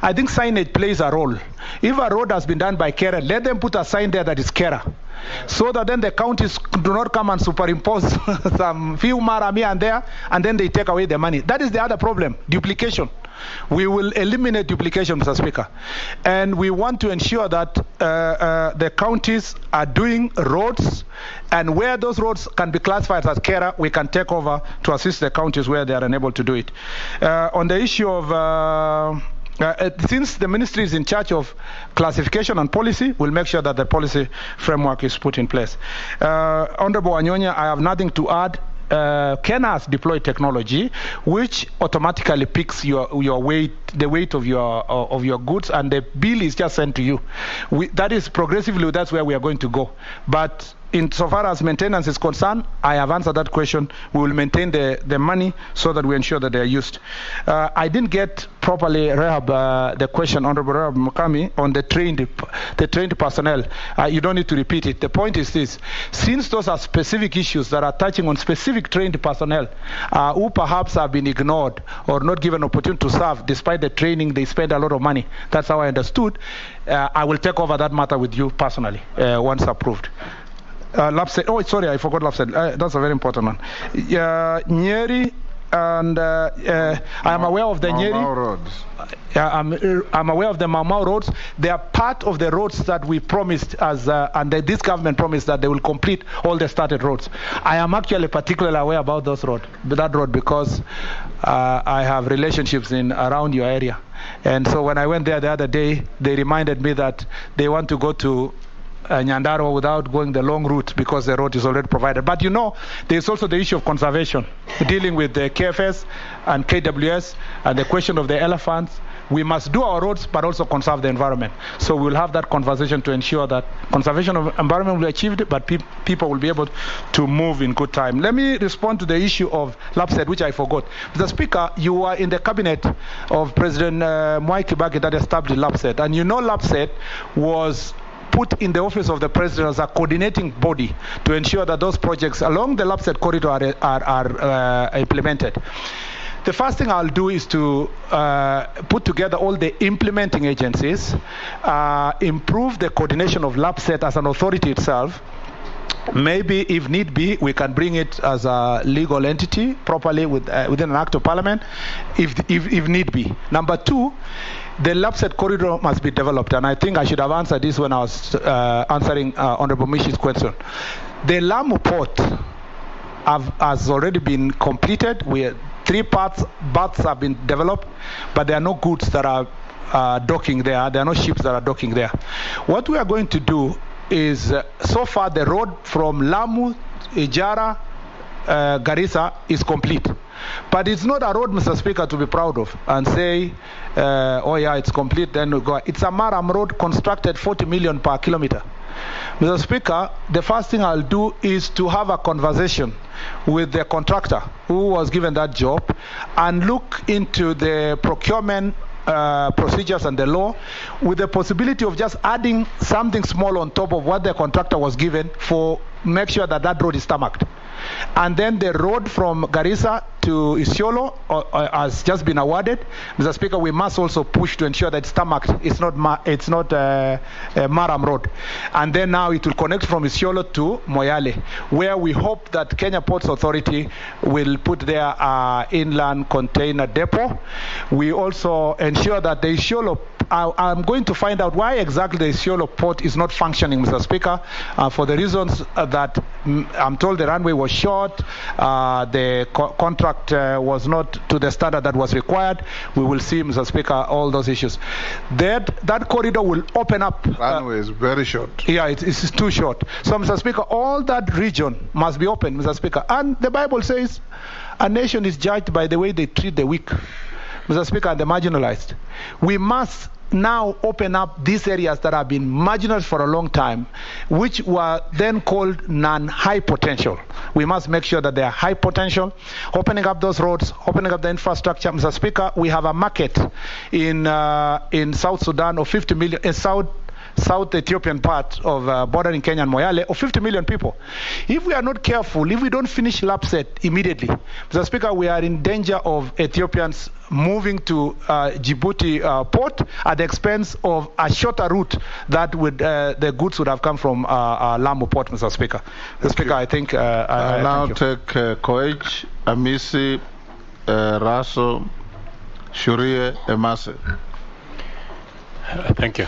S3: I think signage plays a role. If a road has been done by carer, let them put a sign there that is carer, so that then the counties do not come and superimpose some few mara here and there, and then they take away the money. That is the other problem, duplication. We will eliminate duplication, Mr. Speaker. And we want to ensure that the counties are doing roads, and where those roads can be classified as carer, we can take over to assist the counties where they are unable to do it. On the issue of since the ministry is in charge of classification and policy, we'll make sure that the policy framework is put in place. Honorable Anyonya, I have nothing to add. Kenya has deployed technology which automatically picks your weight, the weight of your goods, and the bill is just sent to you. That is progressively, that's where we are going to go. But insofar as maintenance is concerned, I have answered that question. We will maintain the money so that we ensure that they are used. I didn't get properly, Rehab, the question, Honorable Rehab Mukami, on the trained personnel. You don't need to repeat it. The point is this: since those are specific issues that are touching on specific trained personnel who perhaps have been ignored or not given opportunity to serve, despite the training, they spend a lot of money. That's how I understood. I will take over that matter with you personally once approved. LAPSED. Oh, sorry, I forgot LAPSED. That's a very important one. Nyeri and I am aware of the Nyeri
S4: roads.
S3: I'm aware of the Mau roads. They are part of the roads that we promised and this government promised that they will complete all the started roads. I am actually particularly aware about that road because I have relationships around your area. And so when I went there the other day, they reminded me that they want to go to Nyandarua without going the long route because the road is already provided. But there's also the issue of conservation, dealing with the KFS and KWS and the question of the elephants. We must do our roads, but also conserve the environment. So we'll have that conversation to ensure that conservation of environment will be achieved, but people will be able to move in good time. Let me respond to the issue of LAPSSET, which I forgot. Mr. Speaker, you were in the cabinet of President Mwai Kibaki that established LAPSSET, and LAPSSET was put in the office of the president as a coordinating body to ensure that those projects along the LAPSSET corridor are implemented. The first thing I'll do is to put together all the implementing agencies, improve the coordination of LAPSSET as an authority itself. Maybe, if need be, we can bring it as a legal entity properly within an act of parliament, if need be. Number two, the LAPSSET corridor must be developed, and I think I should have answered this when I was answering Honorable Mishi's question. The Lamu port has already been completed. 3 berths have been developed, but there are no goods that are docking there. There are no ships that are docking there. What we are going to do is, so far the road from Lamu, Ijara, Garissa is complete. But it's not a road, Mr. Speaker, to be proud of and say, oh yeah, it's complete, then we go. It's a Maram road constructed 40 million per kilometer. Mr. Speaker, the first thing I'll do is to have a conversation with the contractor who was given that job and look into the procurement procedures and the law with the possibility of just adding something small on top of what the contractor was given for make sure that road is tarmacked. And then the road from Garissa to Isiolo has just been awarded. Mr. Speaker, we must also push to ensure that it's tarmacked. It's not Maram Road. And then now it will connect from Isiolo to Moyale, where we hope that Kenya Ports Authority will put their inland container depot. We also ensure that the Isiolo I'm going to find out why exactly the Isiolo port is not functioning, Mr. Speaker, for the reasons that I'm told the runway was short, the contract was not to the standard that was required. We will see, Mr. Speaker, all those issues. That corridor will open up.
S4: Runway is very short.
S3: Yeah, it's too short. So, Mr. Speaker, all that region must be open, Mr. Speaker. And the Bible says a nation is judged by the way they treat the weak, Mr. Speaker, and the marginalized. We must now open up these areas that have been marginalized for a long time, which were then called non-high potential. We must make sure that they are high potential, opening up those roads, opening up the infrastructure. Mr. Speaker, we have a market in South Sudan of 50 million, in South Ethiopian part of bordering Kenya and Moyale of 50 million people. If we are not careful, if we don't finish LAPSSET immediately, Mr. Speaker, we are in danger of Ethiopians moving to Djibouti port at the expense of a shorter route that would the goods would have come from Lamu port, Mr. Speaker. Mr. Speaker, I think I
S4: now take Koech, Amisi, Raso, Shurie, Emase.
S9: Thank you.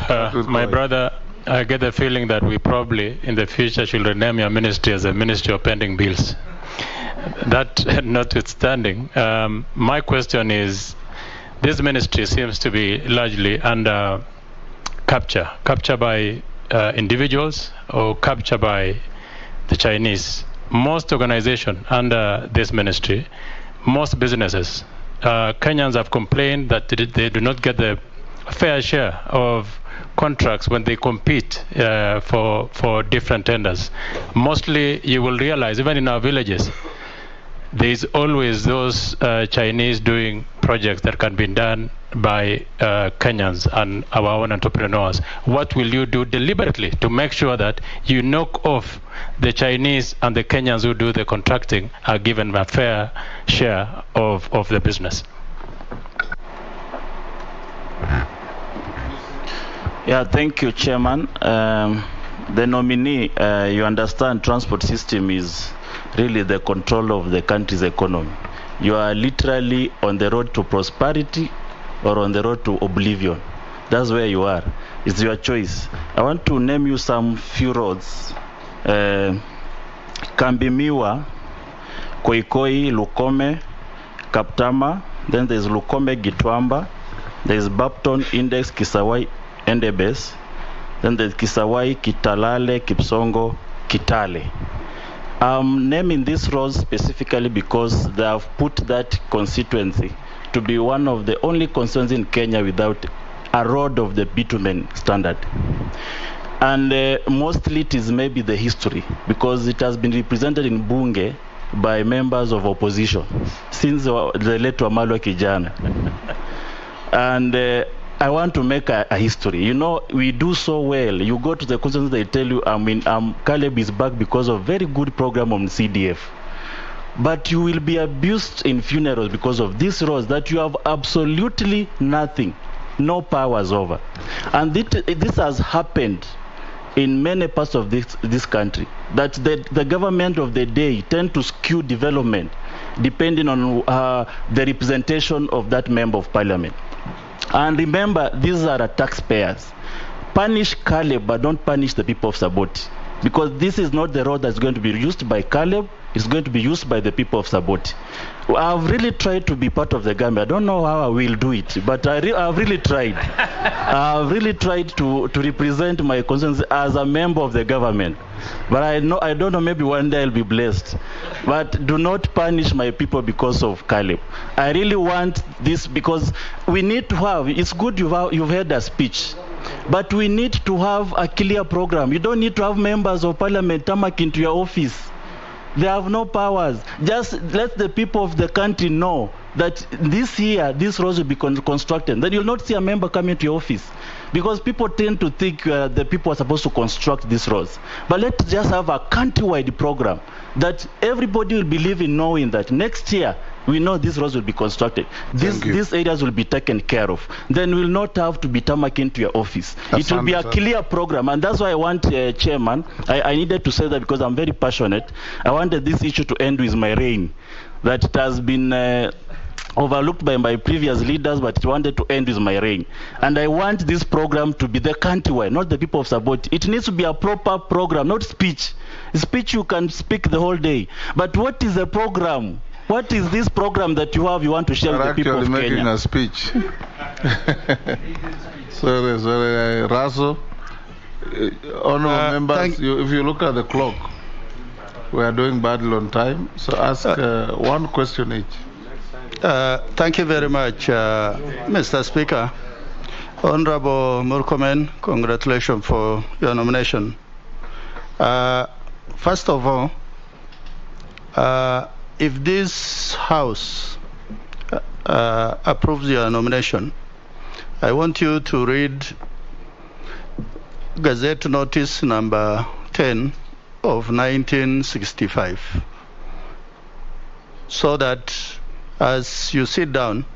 S9: My brother, I get the feeling that we probably in the future should rename your ministry as a Ministry of Pending Bills. That notwithstanding, my question is, this ministry seems to be largely under capture by individuals or capture by the Chinese. Most organizations under this ministry, most businesses, Kenyans have complained that they do not get the fair share of contracts when they compete for different tenders. Mostly, you will realize, even in our villages, there is always those Chinese doing projects that can be done by Kenyans and our own entrepreneurs. What will you do deliberately to make sure that you knock off the Chinese and the Kenyans who do the contracting are given a fair share of the business?
S2: Yeah, thank you, Chairman. The nominee, you understand, transport system is really the control of the country's economy.
S12: you are literally on the road to prosperity or on the road to oblivion. That's where you are. It's your choice. I want to name you some few roads. Kambimiwa, Koikoi, Lukome, Kaptama, then there's Lukome, Gitwamba, there's Bapton, Index, Kisawai, Endebes, then there's Kisawai, Kitalale, Kipsongo, Kitale. I'm naming these roads specifically because they have put that constituency to be one of the only constituencies in Kenya without a road of the bitumen standard. And mostly it is maybe the history, because it has been represented in Bunge by members of opposition since the late Wamalwa Kijana. And I want to make a history. You know, we do so well. You go to the constituency, they tell you, Caleb is back because of very good program on CDF. But you will be abused in funerals because of these roads that you have absolutely nothing, no powers over. And this has happened in many parts of this country, that the government of the day tend to skew development depending on the representation of that member of parliament. And remember, these are the taxpayers. Punish Caleb, but don't punish the people of Saboti, because this is not the road that's going to be used by Caleb. It's going to be used by the people of Saboti. I've really tried to be part of the government. I don't know how I will do it, but I've really tried. I've really tried to represent my concerns as a member of the government. But I don't know, maybe one day I'll be blessed. But do not punish my people because of Caleb. I really want this, because we need to have, it's good you've heard a speech, but we need to have a clear program. You don't need to have members of parliament tamak into your office. They have no powers. Just let the people of the country know that this year, these roads will be constructed. Then you'll not see a member coming to your office, because people tend to think the people are supposed to construct these roads. But let's just have a countrywide program that everybody will believe in, knowing that next year we know these roads will be constructed. These areas will be taken care of. Then we'll not have to be tamaking to your office. It will be a clear program. And that's why I want, Chairman, I needed to say that because I'm very passionate. I wanted this issue to end with my reign. That it has been overlooked by my previous leaders, but it wanted to end with my reign. And I want this program to be the countrywide, not the people of Saboti. It needs to be a proper program, not speech. Speech you can speak the whole day. But what is the program? What is this program that you want to share with the people of Kenya?
S4: Making a speech. sorry, Raso. Honorable members, if you look at the clock, we are doing badly on time. So ask one question each.
S13: Thank you very much, Mr. Speaker. Honorable Murkomen, congratulations for your nomination. First of all, if this House approves your nomination, I want you to read Gazette Notice number 10 of 1965, so that as you sit down,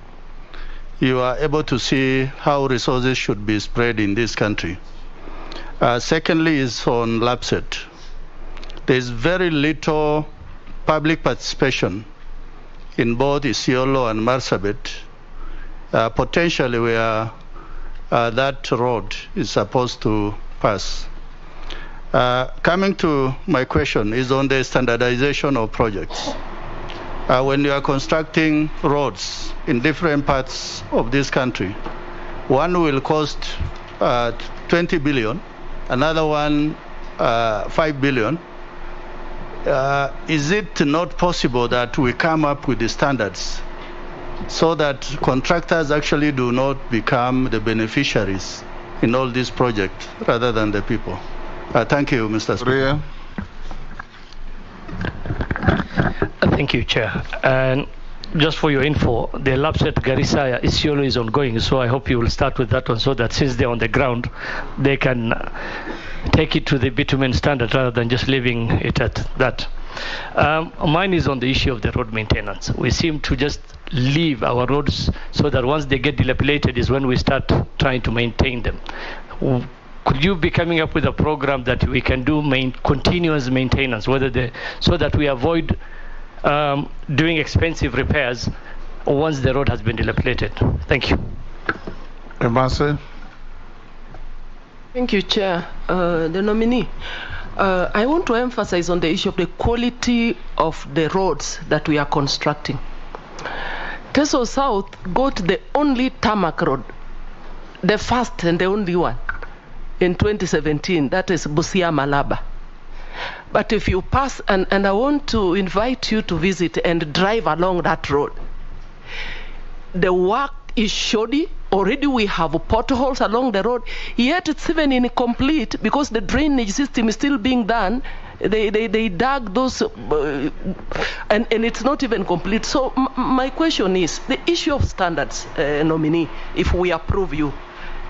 S13: you are able to see how resources should be spread in this country. Secondly is on LAPSET. There is very little public participation in both Isiolo and Marsabit, potentially where that road is supposed to pass. Coming to my question is on the standardization of projects. When you are constructing roads in different parts of this country, one will cost 20 billion, another one 5 billion. Is it not possible that we come up with the standards so that contractors actually do not become the beneficiaries in all these projects rather than the people? Thank you, Mr. Speaker.
S14: Thank you, Chair. And just for your info, the LAPSET Garissa Isiolo is ongoing, so I hope you will start with that one, so that since they're on the ground, they can take it to the bitumen standard rather than just leaving it at that. Mine is on the issue of the road maintenance. We seem to just leave our roads so that once they get dilapidated is when we start trying to maintain them. Could you be coming up with a program that we can do continuous maintenance, so that we avoid doing expensive repairs once the road has been dilapidated. Thank you.
S4: Embassy.
S15: Thank you, Chair. The nominee. I want to emphasize on the issue of the quality of the roads that we are constructing. Teso South got the only tarmac road, the first and the only one, in 2017. That is Busia Malaba. But if you pass, and I want to invite you to visit and drive along that road, the work is shoddy. Already we have potholes along the road, yet it's even incomplete because the drainage system is still being done. They dug those, and it's not even complete. So my question is, the issue of standards, nominee, if we approve you,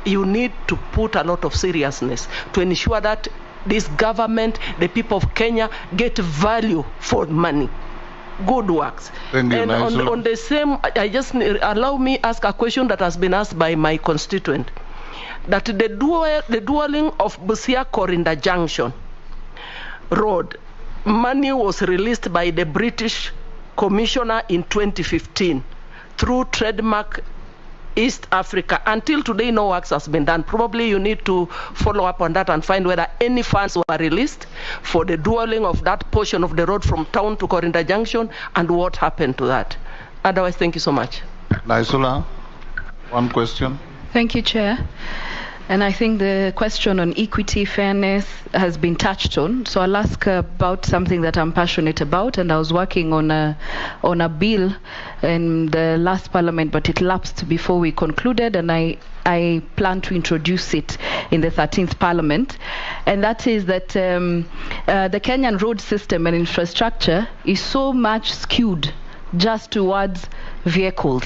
S15: you need to put a lot of seriousness to ensure that this government, the people of Kenya, get value for money. Good works.
S4: Thank you,
S15: and on the same, I just allow me ask a question that has been asked by my constituent, that the dwelling of Busia Corinda Junction Road, money was released by the British Commissioner in 2015 through Trademark East Africa. Until today, no works has been done. Probably you need to follow up on that and find whether any funds were released for the dualling of that portion of the road from town to Corinda Junction and what happened to that. Otherwise, thank you so much.
S4: Naisula, one question.
S16: Thank you, Chair. And I think the question on equity, fairness has been touched on. So I'll ask about something that I'm passionate about. And I was working on a bill in the last parliament, but it lapsed before we concluded. And I plan to introduce it in the 13th parliament. And that is that the Kenyan road system and infrastructure is so much skewed just towards vehicles,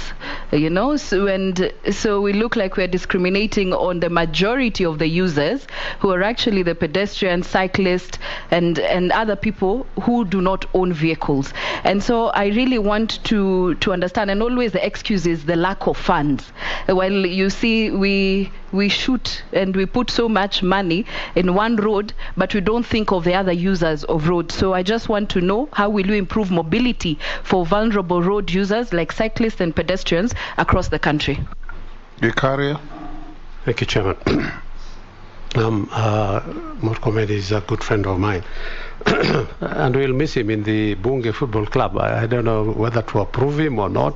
S16: you know, so we look like we're discriminating on the majority of the users who are actually the pedestrians, cyclists, and other people who do not own vehicles. And so I really want to understand, and always the excuse is the lack of funds. While you see we shoot and we put so much money in one road, but we don't think of the other users of roads. So I just want to know, how will you improve mobility for vulnerable road users like cyclists and pedestrians across the country?
S4: Vicaria.
S17: Thank you, Chairman. Murkomen is a good friend of mine, and we'll miss him in the Bunge Football Club. I don't know whether to approve him or not,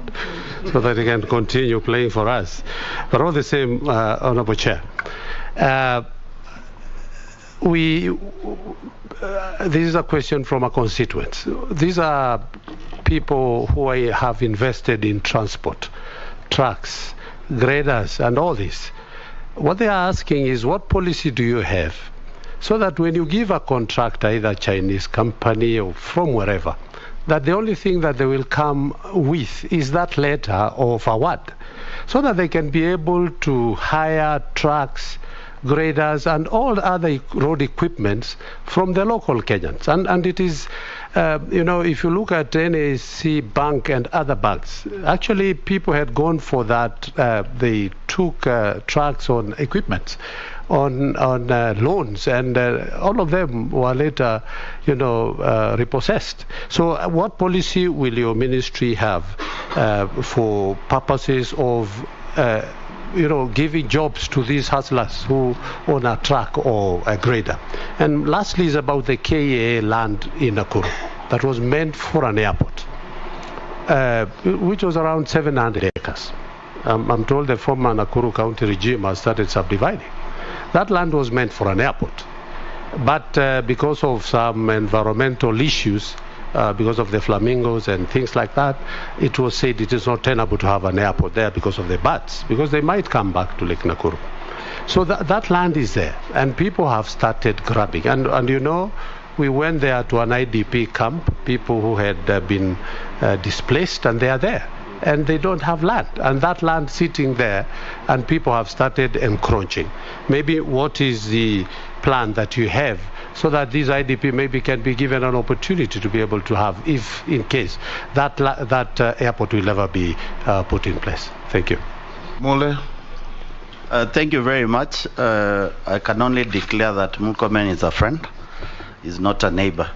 S17: so that he can continue playing for us. But all the same, Honourable Chair, this is a question from a constituent. These are people who have invested in transport, trucks, graders, and all this. What they are asking is, what policy do you have so that when you give a contract, either a Chinese company or from wherever, that the only thing that they will come with is that letter of award, so that they can be able to hire trucks, graders, and all other road equipments from the local Kenyans. And it is, you know, if you look at NAC Bank and other banks, actually people had gone for that. They took trucks on equipment, on loans, and all of them were later, you know, repossessed. So what policy will your ministry have for purposes of you know, giving jobs to these hustlers who own a truck or a grader? And lastly is about the KA land in Nakuru that was meant for an airport, which was around 700 acres. I'm told the former Nakuru County regime has started subdividing. That land was meant for an airport, but because of some environmental issues, because of the flamingos and things like that, it was said it is not tenable to have an airport there because of the birds, because they might come back to Lake Nakuru. So that land is there, and people have started grabbing. And you know, we went there to an IDP camp, people who had been displaced, and they are there. And they don't have land, and that land sitting there, and people have started encroaching. Maybe what is the plan that you have so that these IDP maybe can be given an opportunity to be able to have, if in case that airport will ever be put in place? Thank you.
S4: Mole.
S18: Thank you very much. I can only declare that Murkomen is a friend, is not a neighbor.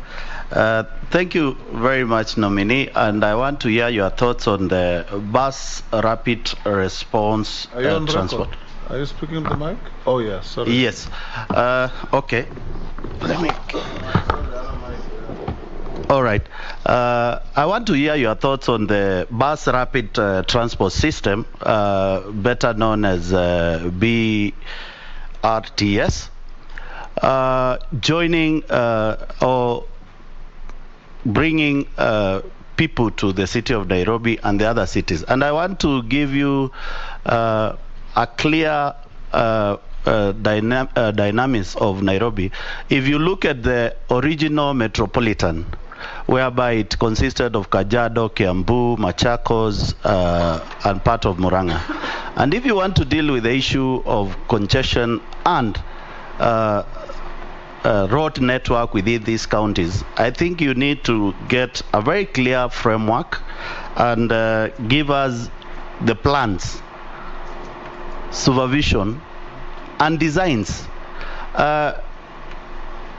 S18: Thank you very much, nominee, and I want to hear your thoughts on the bus rapid response
S4: Are you on
S18: transport.
S4: record? Are you speaking to the mic? Oh, yeah, sorry.
S18: Yes. Okay. Let me. All right. I want to hear your thoughts on the bus rapid transport system, better known as BRTS, joining or bringing people to the city of Nairobi and the other cities. And I want to give you a clear dynamics of Nairobi. If you look at the original metropolitan, whereby it consisted of Kajiado, Kiambu, Machakos, and part of Murang'a. And if you want to deal with the issue of congestion and road network within these counties, I think you need to get a very clear framework and give us the plans, supervision, and designs.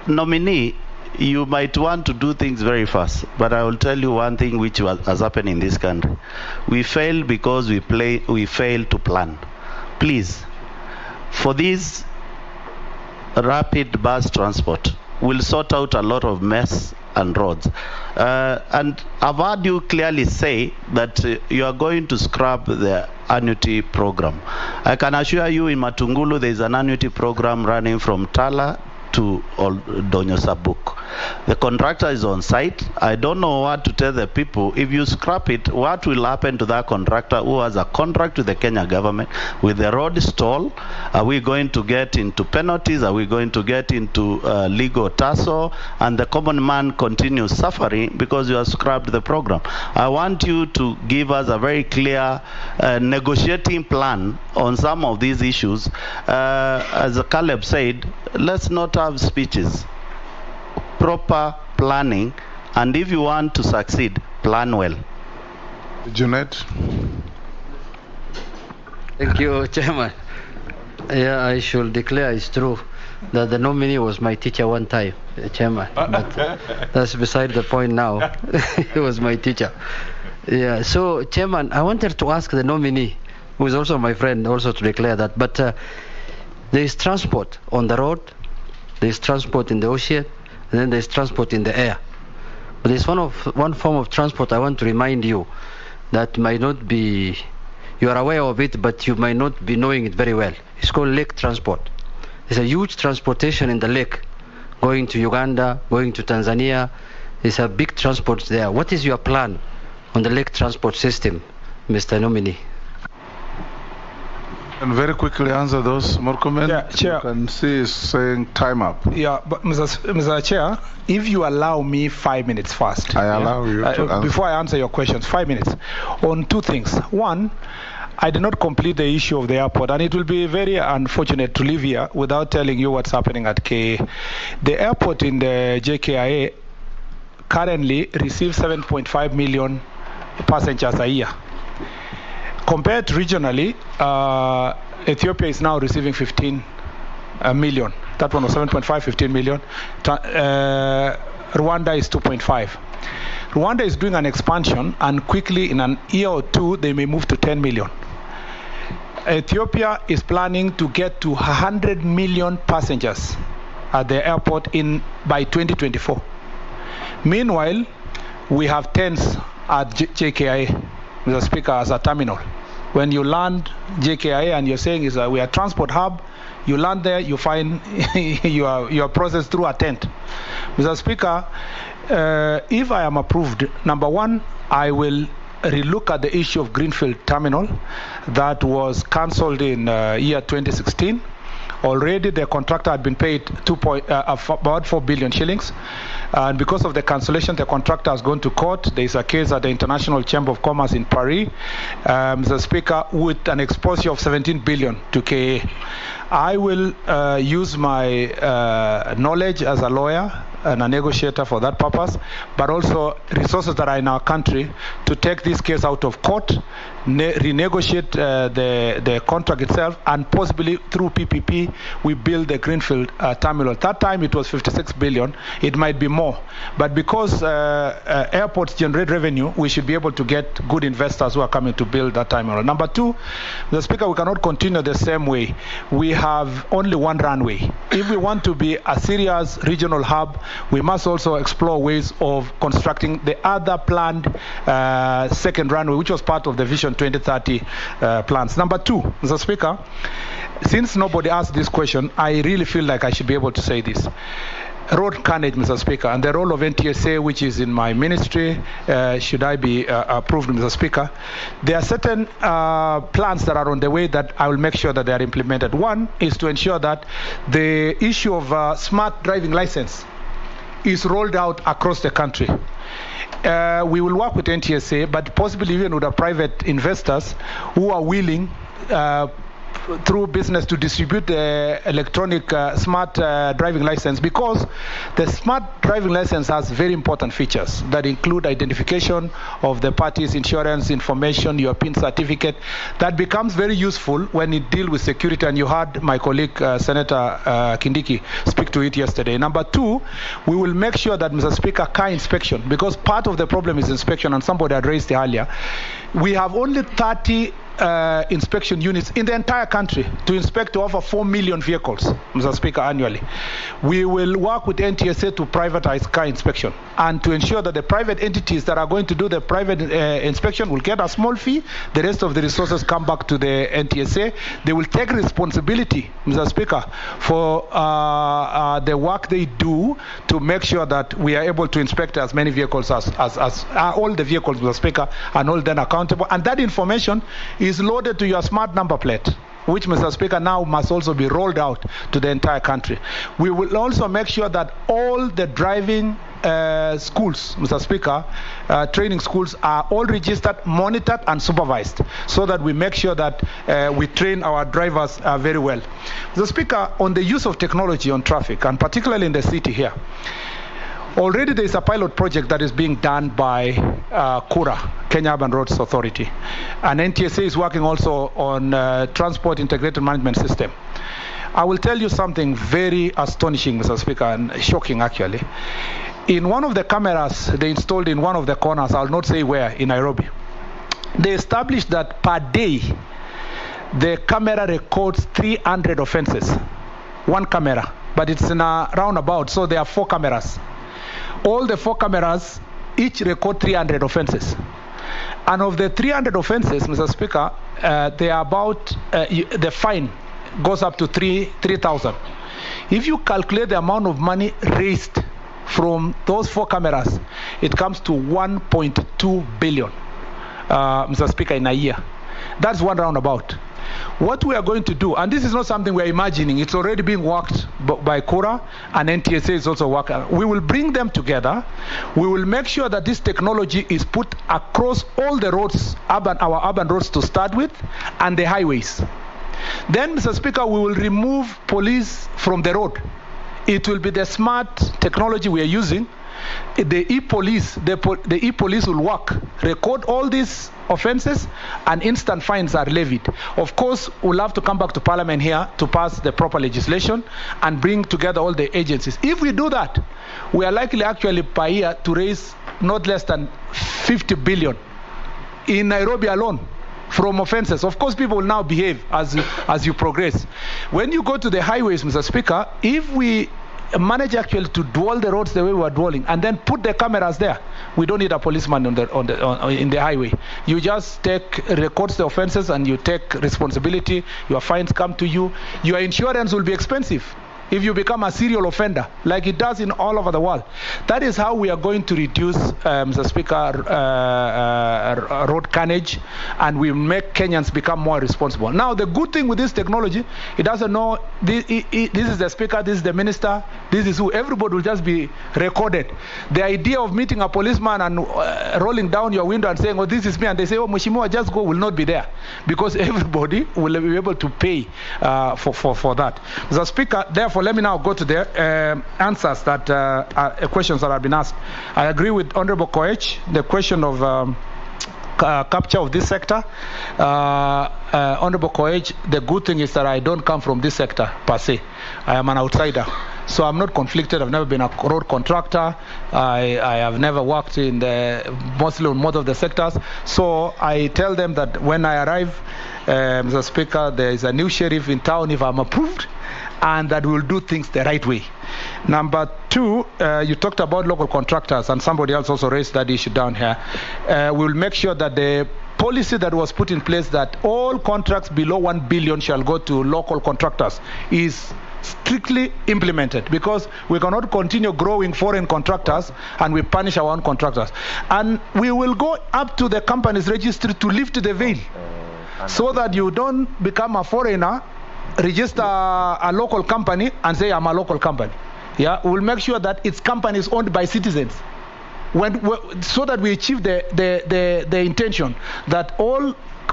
S18: Nominee, you might want to do things very fast, but I will tell you one thing which has happened in this country. We fail because we fail to plan. Please, for this rapid bus transport, we'll sort out a lot of mess and roads. And I've heard you clearly say that you are going to scrap the annuity program. I can assure you in Matungulu there is an annuity program running from Tala to Donyo Sabuk. The contractor is on site. I don't know what to tell the people. If you scrap it, what will happen to that contractor who has a contract with the Kenya government? With the road stall, are we going to get into penalties? Are we going to get into legal tussle? And the common man continues suffering because you have scrapped the program. I want you to give us a very clear negotiating plan on some of these issues. As Caleb said, let's not have speeches. Proper planning, and if you want to succeed, plan well.
S4: Junet.
S19: Thank you, Chairman. Yeah, I should declare it's true that the nominee was my teacher one time, Chairman. But that's beside the point now. He was my teacher. Yeah, so, Chairman, I wanted to ask the nominee, who is also my friend, also to declare that. But there is transport on the road, there is transport in the ocean, and then there's transport in the air. But there's one form of transport I want to remind you that might not be, you are aware of it, but you might not be knowing it very well. It's called lake transport. There's a huge transportation in the lake, going to Uganda, going to Tanzania. There's a big transport there. What is your plan on the lake transport system, Mr. Nominee?
S4: And very quickly answer those, Murkomen.
S3: Yeah, Chair.
S4: You can see it's saying time up.
S3: Yeah, but Mr. Chair, if you allow me 5 minutes first.
S4: I allow you to answer.
S3: Before I answer your questions, 5 minutes. On two things. One, I did not complete the issue of the airport, and it will be very unfortunate to leave here without telling you what's happening at KA. The airport in the JKIA currently receives 7.5 million passengers a year. Compared regionally, Ethiopia is now receiving 15 million. That one was 7.5, 15 million. Rwanda is 2.5. Rwanda is doing an expansion, and quickly in an year or two, they may move to 10 million. Ethiopia is planning to get to 100 million passengers at the airport by 2024. Meanwhile, we have tents at JKIA, Mr. Speaker, as a terminal. When you land JKIA and you're saying is we are a transport hub, you land there, you find you are processed through a tent. Mr. Speaker, if I am approved, number one, I will relook at the issue of Greenfield Terminal that was cancelled in year 2016. Already the contractor had been paid about 4 billion shillings. And because of the cancellation, the contractor has gone to court. There is a case at the International Chamber of Commerce in Paris, Mr. Speaker, with an exposure of 17 billion to KA. I will use my knowledge as a lawyer and a negotiator for that purpose, but also resources that are in our country to take this case out of court, renegotiate the contract itself, and possibly through PPP, we build the Greenfield terminal. That time it was 56 billion. It might be more. But because airports generate revenue, we should be able to get good investors who are coming to build that terminal. Number two, Mr. Speaker, we cannot continue the same way. We have only one runway. If we want to be a serious regional hub, we must also explore ways of constructing the other planned second runway, which was part of the Vision 2030 plans. Number two, Mr. Speaker, since nobody asked this question, I really feel like I should be able to say this. Road carnage, Mr. Speaker, and the role of NTSA, which is in my ministry, should I be approved, Mr. Speaker, there are certain plans that are on the way that I will make sure that they are implemented. One is to ensure that the issue of smart driving license is rolled out across the country. We will work with NTSA, but possibly even with our private investors who are willing through business to distribute the electronic smart driving license, because the smart driving license has very important features that include identification of the party's insurance information, your PIN certificate, that becomes very useful when it deals with security, and you heard my colleague Senator Kindiki speak to it yesterday. Number two, we will make sure that, Mr. Speaker, car inspection, because part of the problem is inspection, and somebody had raised it earlier. We have only 30 inspection units in the entire country to inspect to over 4 million vehicles, Mr. Speaker, annually. We will work with NTSA to privatize car inspection and to ensure that the private entities that are going to do the private inspection will get a small fee. The rest of the resources come back to the NTSA. They will take responsibility, Mr. Speaker, for the work they do to make sure that we are able to inspect as many vehicles as all the vehicles, Mr. Speaker, and hold them accountable. And that information is loaded to your smart number plate, which, Mr. Speaker, now must also be rolled out to the entire country. We will also make sure that all the driving schools, Mr. Speaker, training schools are all registered, monitored, and supervised, so that we make sure that we train our drivers very well. Mr. Speaker, on the use of technology on traffic, and particularly in the city here, already there is a pilot project that is being done by KURA, Kenya Urban Roads Authority. And NTSA is working also on Transport Integrated Management System. I will tell you something very astonishing, Mr. Speaker, and shocking actually. In one of the cameras they installed in one of the corners, I'll not say where, in Nairobi, they established that per day, the camera records 300 offenses. One camera, but it's in a roundabout, so there are 4 cameras. All the 4 cameras each record 300 offenses. And of the 300 offenses, Mr. Speaker, they are about, the fine goes up to 3,000. If you calculate the amount of money raised from those 4 cameras, it comes to 1.2 billion, Mr. Speaker, in a year. That's one roundabout. What we are going to do, and this is not something we're imagining, it's already being worked by KURA, and NTSA is also working. We will bring them together. We will make sure that this technology is put across all the roads, our urban roads to start with, and the highways. Then, Mr. Speaker, we will remove police from the road. It will be the smart technology we are using. The e-police, the e-police will work, record all these offenses, and instant fines are levied. Of course, we'll have to come back to Parliament here to pass the proper legislation and bring together all the agencies. If we do that, we are likely actually per year to raise not less than 50 billion in Nairobi alone from offenses. Of course, people will now behave as you progress. When you go to the highways, Mr. Speaker, if we manage actually to dwell the roads the way we are dwelling, and then put the cameras there, we don't need a policeman in the highway. You just records the offenses, and you take responsibility. Your fines come to you. Your insurance will be expensive if you become a serial offender, like it does in all over the world. That is how we are going to reduce, Mr. Speaker, road carnage, and we make Kenyans become more responsible. Now, the good thing with this technology, it doesn't know this is the speaker, this is the minister, this is who. Everybody will just be recorded. The idea of meeting a policeman and rolling down your window and saying, oh, this is me, and they say, oh, Mheshimiwa, just go, will not be there, because everybody will be able to pay for that. Mr. Speaker, therefore, therefore, let me now go to the answers that questions that have been asked. I agree with Honorable Koech, the question of capture of this sector. Honorable Koech, the good thing is that I don't come from this sector per se. I am an outsider. So I'm not conflicted. I've never been a road contractor. I have never worked in mostly on most of the sectors. So I tell them that when I arrive, Mr. Speaker, there is a new sheriff in town if I'm approved, and that we'll do things the right way. Number two, you talked about local contractors, and somebody else also raised that issue down here. We'll make sure that the policy that was put in place that all contracts below 1 billion shall go to local contractors is strictly implemented, because we cannot continue growing foreign contractors and we punish our own contractors. And we will go up to the company's registry to lift the veil so that you don't become a foreigner, register a local company and say I'm a local company. Yeah, we'll make sure that its company is owned by citizens, so that we achieve the intention that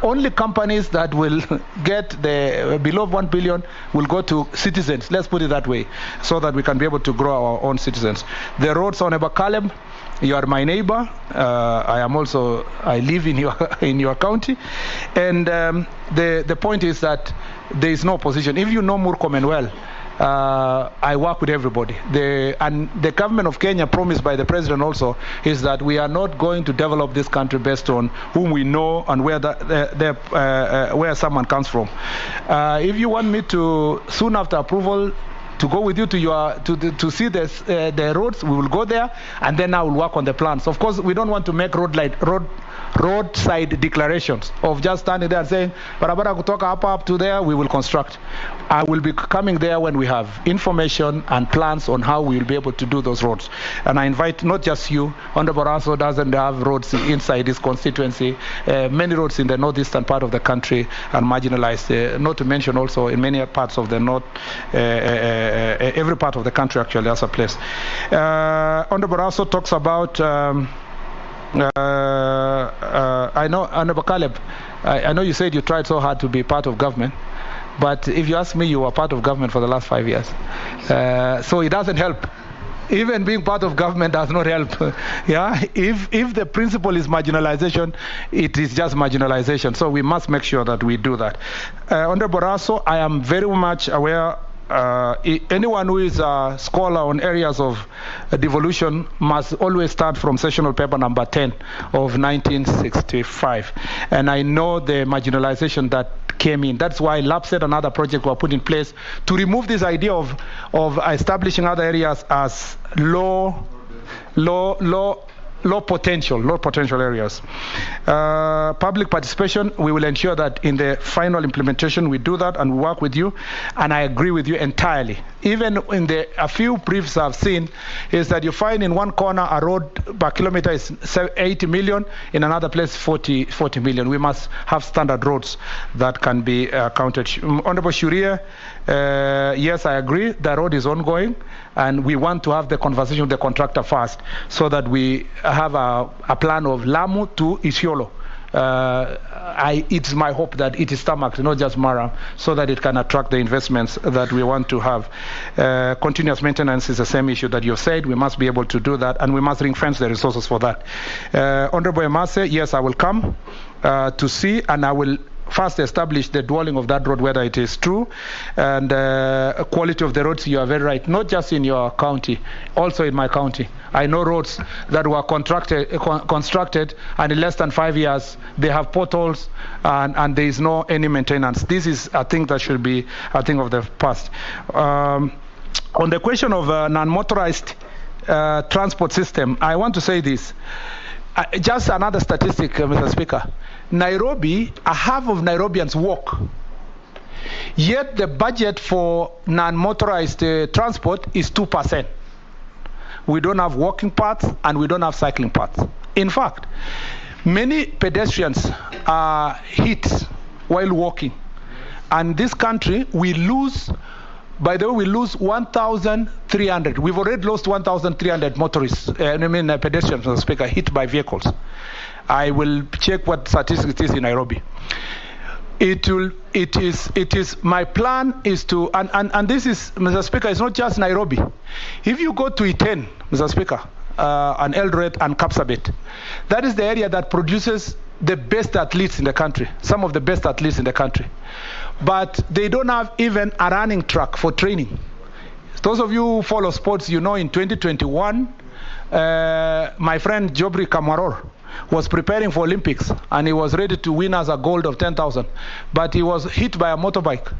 S3: only companies that will get the below 1 billion will go to citizens. Let's put it that way, so that we can be able to grow our own citizens. The roads, Honorable Caleb, you are my neighbor. I live in your county, and the point is that there is no opposition. If you know Murkomen well, I work with everybody. And the government of Kenya, promised by the president also, is that we are not going to develop this country based on whom we know and where someone comes from. If you want me to, soon after approval, to go with you to see the roads, we will go there, and then I will work on the plans. Of course, we don't want to make roadside declarations of just standing there and saying, barabara kutoka hapa up to there, we will construct. I will be coming there when we have information and plans on how we will be able to do those roads. And I invite not just you, Honorable Raso doesn't have roads inside his constituency. Many roads in the northeastern part of the country are marginalized, not to mention also in many parts of the north, every part of the country actually has a place. Honorable Raso talks about I know, Honorable Caleb, I know you said you tried so hard to be part of government, but if you ask me, you were part of government for the last 5 years. So it doesn't help. Even being part of government does not help. Yeah, if the principle is marginalization, it is just marginalization. So we must make sure that we do that. Honorable Raso, I am very much aware. Anyone who is a scholar on areas of devolution must always start from sessional paper number 10 of 1965. And I know the marginalization that came in. That's why LAPSET and other projects were put in place to remove this idea of establishing other areas as low potential areas. Public participation, we will ensure that in the final implementation we do that, and we work with you, and I agree with you entirely. Even in a few briefs I've seen is that you find in one corner a road per kilometer is 80 million, in another place 40 million. We must have standard roads that can be counted. Honorable Shuria, yes, I agree, the road is ongoing, and we want to have the conversation with the contractor first, so that we have a plan of Lamu to Isiolo. It's my hope that it is tarmacked, not just Mara, so that it can attract the investments that we want to have. Continuous maintenance is the same issue that you've said. We must be able to do that, and we must ring-fence the resources for that. Honorable Emase, yes, I will come to see, and I will first establish the dwelling of that road, whether it is true, and quality of the roads. You are very right, not just in your county, also in my county. I know roads that were constructed, and in less than 5 years they have potholes, and there is no any maintenance. This is a thing that should be a thing of the past. On the question of non-motorized transport system, I want to say this. Just another statistic, Mr. Speaker. Nairobi, a half of Nairobians walk. Yet the budget for non-motorized transport is 2%. We don't have walking paths, and we don't have cycling paths. In fact, many pedestrians are hit while walking. And this country, we lose, by the way, we lose 1,300. We've already lost 1,300 motorists, pedestrians, Mr. Speaker, hit by vehicles. I will check what statistics it is in Nairobi. It is my plan is to, and this is, Mr. Speaker, it's not just Nairobi. If you go to Iten, Mr. Speaker, and Eldoret and Kapsabet, that is the area that produces the best athletes in the country, some of the best athletes in the country. But they don't have even a running track for training. Those of you who follow sports, you know in 2021, my friend Jobri Kamaror was preparing for Olympics, and he was ready to win as a gold of 10,000. But he was hit by a motorbike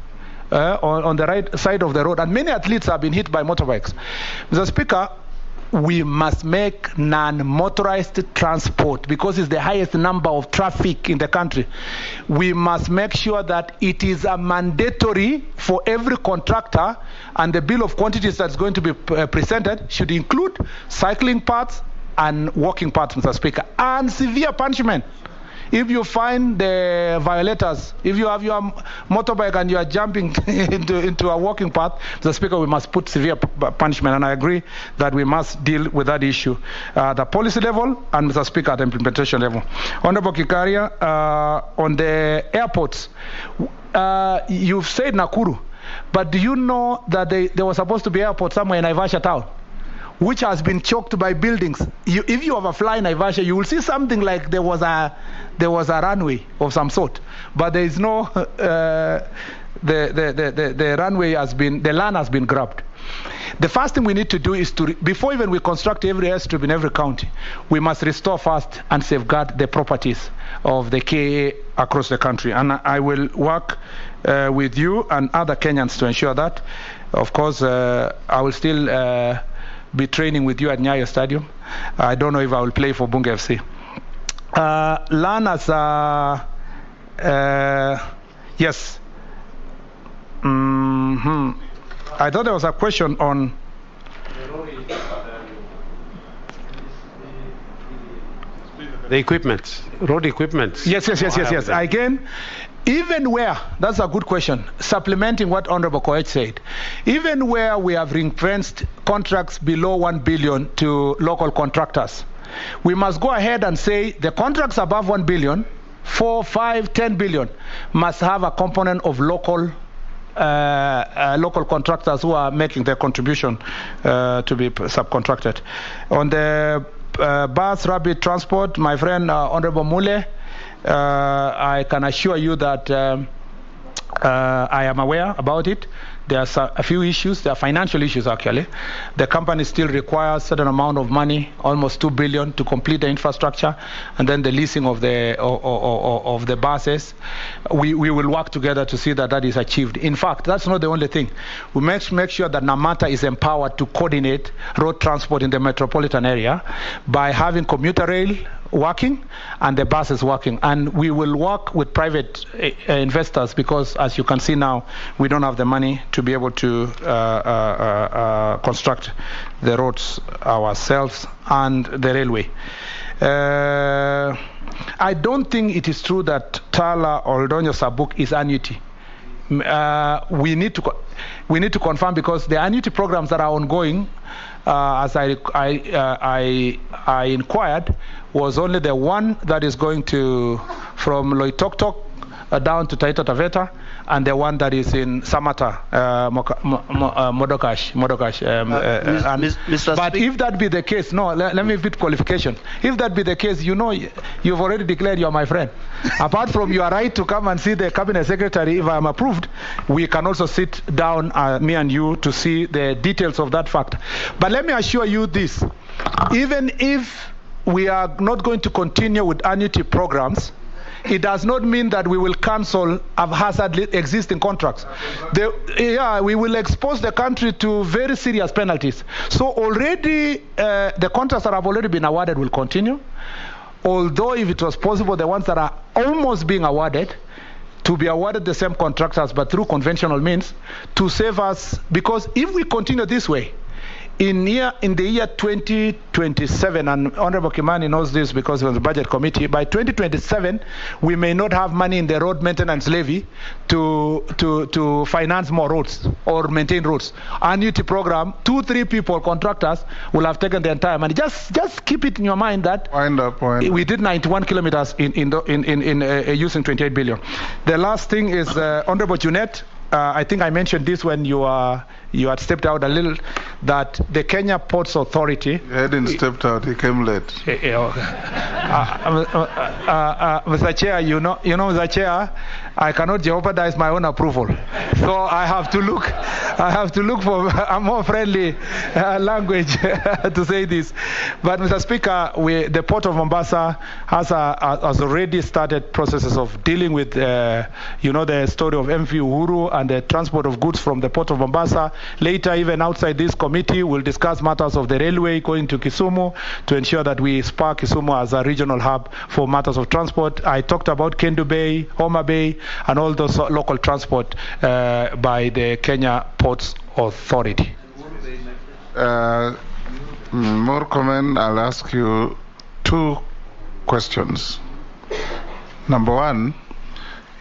S3: on the right side of the road. And many athletes have been hit by motorbikes. Mr. Speaker, we must make non-motorized transport, because it's the highest number of traffic in the country. We must make sure that it is a mandatory for every contractor, and the bill of quantities that's going to be presented should include cycling parts and walking parts, Mr. Speaker, and severe punishment. If you find the violators, if you have your motorbike and you are jumping into a walking path, Mr. Speaker, we must put severe punishment, and I agree that we must deal with that issue at the policy level and, Mr. Speaker, at the implementation level. Honorable Kikaria, on the airports, you've said Nakuru, but do you know that there was supposed to be an airport somewhere in Naivasha town, which has been choked by buildings? If you ever fly in Naivasha, you will see something like there was a runway of some sort, but there is no. The runway has been, the land has been grabbed. The first thing we need to do is to, before even we construct every airstrip in every county, we must restore first and safeguard the properties of the KA across the country. And I will work with you and other Kenyans to ensure that. Of course, I will still be training with you at Nyayo Stadium. I don't know if I will play for Bunge FC. Lanas, yes. I thought there was a question on
S17: the equipment, road equipment.
S3: Yes. Again, even where, that's a good question, supplementing what Honorable Koech said, even where we have ring-fenced contracts below 1 billion to local contractors, we must go ahead and say the contracts above 1 billion, 4, 5, 10 billion must have a component of local contractors who are making their contribution to be subcontracted. On the bus rapid transport, my friend Honorable Mule, I can assure you that I am aware about it. There are a few issues. There are financial issues, actually. The company still requires a certain amount of money, almost 2 billion, to complete the infrastructure, and then the leasing of the buses. We will work together to see that that is achieved. In fact, that's not the only thing. We must make sure that Namata is empowered to coordinate road transport in the metropolitan area by having commuter rail working and the buses working. And we will work with private investors, because as you can see now, we don't have the money to be able to construct the roads ourselves and the railway. I don't think it is true that Tala or Oldonyo Sabuk is annuity. We need to confirm, because the annuity programs that are ongoing, as I inquired, was only the one that is going to from Loitoktok down to Taita Taveta, and the one that is in Samata, Modokash. But if that be the case, no, let me put qualification. If that be the case, you know, you've already declared you're my friend. Apart from your right to come and see the cabinet secretary, if I'm approved, we can also sit down, me and you, to see the details of that fact. But let me assure you this, even if we are not going to continue with annuity programs, it does not mean that we will cancel haphazardly existing contracts. We will expose the country to very serious penalties. So already the contracts that have already been awarded will continue. Although if it was possible, the ones that are almost being awarded, to be awarded the same contractors but through conventional means, to save us, because if we continue this way, in the year 2027, and Honorable Kimani knows this because he was the budget committee, by 2027, we may not have money in the road maintenance levy to finance more roads or maintain roads. Annuity program, 2-3 people, contractors, will have taken the entire money. Just keep it in your mind that we did 91 kilometers in using 28 billion. The last thing is Honorable Junet. I think I mentioned this when you had stepped out a little, that the Kenya Ports Authority.
S4: He hadn't stepped out, he came late.
S3: Mr. Chair, you know, Mr. Chair, I cannot jeopardize my own approval. So I have to look for a more friendly language to say this. But Mr. Speaker, the Port of Mombasa has already started processes of dealing with, the story of MV Uhuru and the transport of goods from the Port of Mombasa. Later, even outside this committee, we'll discuss matters of the railway going to Kisumu to ensure that we spur Kisumu as a regional hub for matters of transport. I talked about Kendu Bay, Homa Bay, and all those local transport by the Kenya Ports Authority.
S4: Murkomen, I'll ask you 2 questions. Number 1,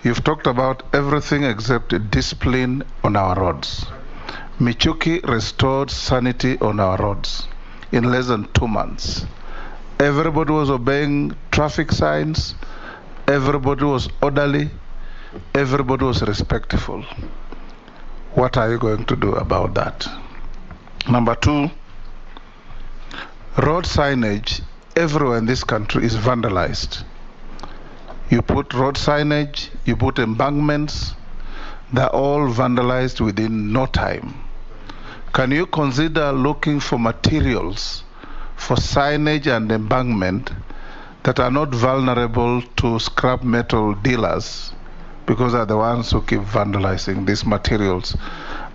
S4: you've talked about everything except discipline on our roads. Michuki restored sanity on our roads in less than 2 months. Everybody was obeying traffic signs. Everybody was orderly. Everybody was respectful. What are you going to do about that? Number 2, road signage everywhere in this country is vandalized. You put road signage, you put embankments, they're all vandalized within no time. Can you consider looking for materials for signage and embankment that are not vulnerable to scrap metal dealers, because they're the ones who keep vandalizing these materials?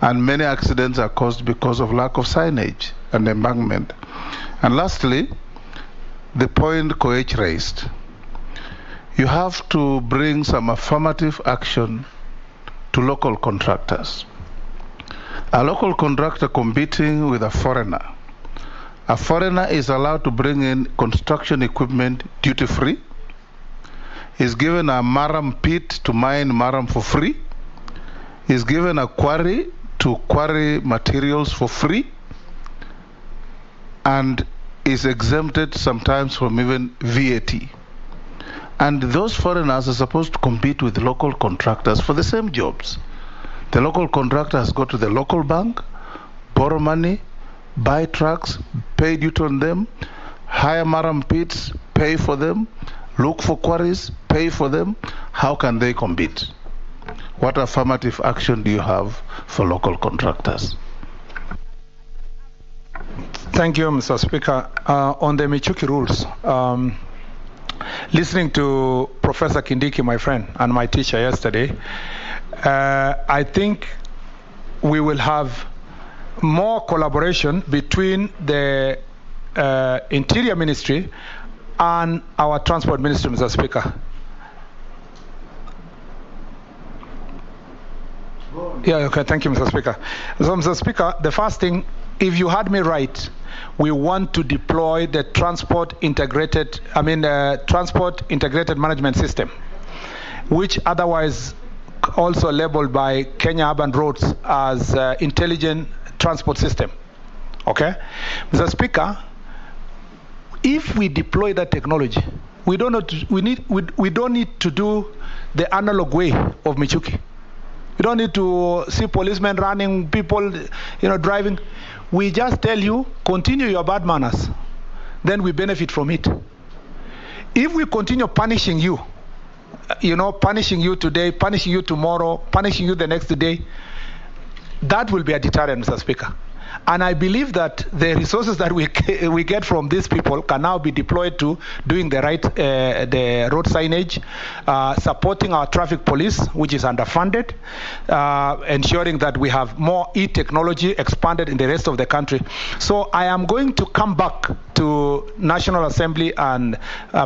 S4: And many accidents are caused because of lack of signage and embankment. And lastly, the point Koech raised. You have to bring some affirmative action to local contractors. A local contractor competing with a foreigner is allowed to bring in construction equipment duty-free. He's given a maram pit to mine maram for free. He's given a quarry to quarry materials for free, and is exempted sometimes from even VAT. And those foreigners are supposed to compete with local contractors for the same jobs. The local contractors go to the local bank, borrow money, buy trucks, pay duty on them, hire maram pits, pay for them, look for quarries, pay for them. How can they compete? What affirmative action do you have for local contractors?
S3: Thank you, Mr. Speaker. On the Michuki rules, listening to Professor Kindiki, my friend, and my teacher yesterday, I think we will have more collaboration between the Interior Ministry and our Transport Ministry, Mr. Speaker. Yeah, okay, thank you, Mr. Speaker. So, Mr. Speaker, the first thing, if you heard me right, we want to deploy the transport integrated management system, which otherwise also labeled by Kenya Urban Roads as intelligent transport system. Okay, Mr. Speaker, if we deploy that technology, we don't need to do the analog way of Michuki. We don't need to see policemen running, people, driving. We just tell you, continue your bad manners. Then we benefit from it. If we continue punishing you, punishing you today, punishing you tomorrow, punishing you the next day, that will be a deterrent, Mr. Speaker. And I believe that the resources that we get from these people can now be deployed to doing the road signage, supporting our traffic police, which is underfunded, ensuring that we have more e-technology expanded in the rest of the country. So I am going to come back to National Assembly and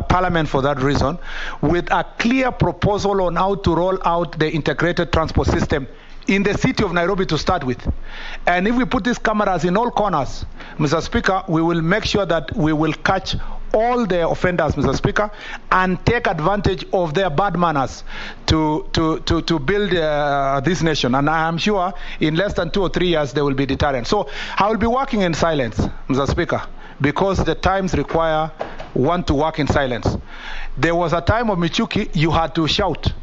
S3: Parliament for that reason with a clear proposal on how to roll out the integrated transport system in the city of Nairobi to start with. And if we put these cameras in all corners, Mr. Speaker, we will make sure that we will catch all the offenders, Mr. Speaker, and take advantage of their bad manners to build this nation. And I am sure in less than 2 or 3 years there will be deterrent. So I will be working in silence, Mr. Speaker, because the times require one to work in silence. There was a time of Michuki, you had to shout.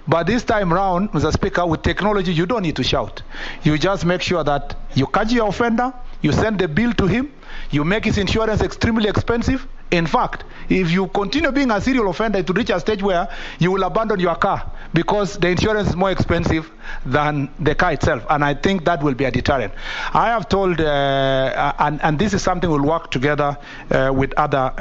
S3: But this time round, Mr. Speaker, with technology, you don't need to shout. You just make sure that you catch your offender, you send the bill to him, you make his insurance extremely expensive. In fact, if you continue being a serial offender, it will reach a stage where you will abandon your car because the insurance is more expensive than the car itself. And I think that will be a deterrent. I have told, and this is something we'll work together with other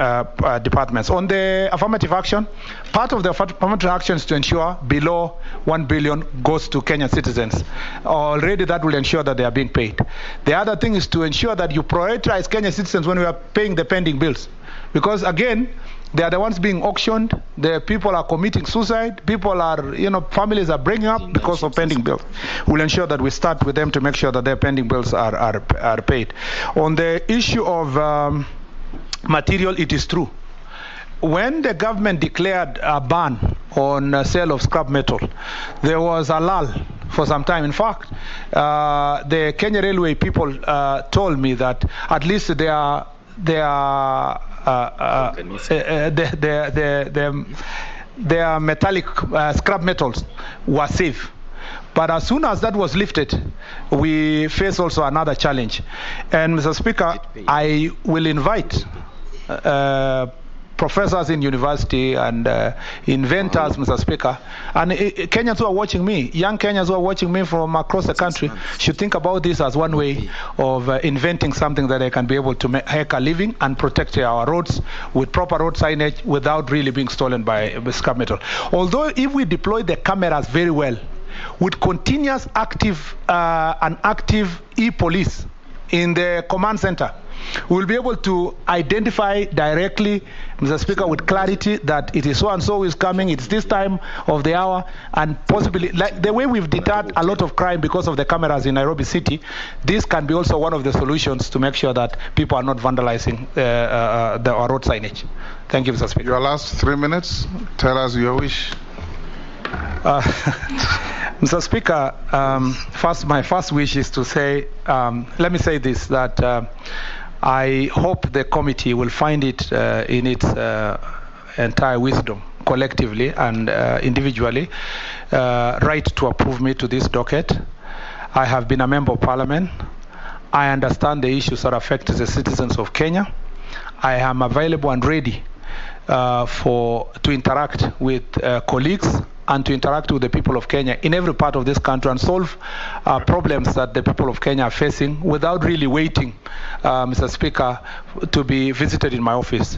S3: departments. On the affirmative action, part of the affirmative action is to ensure below 1 billion goes to Kenyan citizens. Already that will ensure that they are being paid. The other thing is to ensure that you prioritize Kenyan citizens when we are paying the pending bills. Because again, they are the ones being auctioned. The people are committing suicide. People are, families are breaking up because of pending bills. We'll ensure that we start with them to make sure that their pending bills are paid. On the issue of material, it is true. When the government declared a ban on sale of scrap metal, there was a lull for some time. In fact, the Kenya Railway people told me that at least their metallic scrap metals were safe. But as soon as that was lifted, we face also another challenge. And Mr. Speaker, I will invite professors in university and inventors, Mr. Speaker, and Kenyans who are watching me, young Kenyans who are watching me from across the country, should think about this as one way of inventing something that they can be able to make a living and protect our roads with proper road signage without really being stolen by scrap metal. Although if we deploy the cameras very well, with continuous active e-police in the command center, we'll be able to identify directly, Mr. Speaker, with clarity that it is so and so is coming, it's this time of the hour, and possibly, like the way we've deterred a lot of crime because of the cameras in Nairobi City, this can be also one of the solutions to make sure that people are not vandalizing our road signage. Thank you, Mr. Speaker.
S4: Your last 3 minutes, tell us your wish.
S3: Mr. Speaker, my first wish is to say, let me say this, that I hope the committee will find it in its entire wisdom, collectively and individually, right to approve me to this docket. I have been a member of parliament. I understand the issues that affect the citizens of Kenya. I am available and ready to interact with colleagues and to interact with the people of Kenya in every part of this country and solve problems that the people of Kenya are facing without really waiting, Mr. Speaker, to be visited in my office.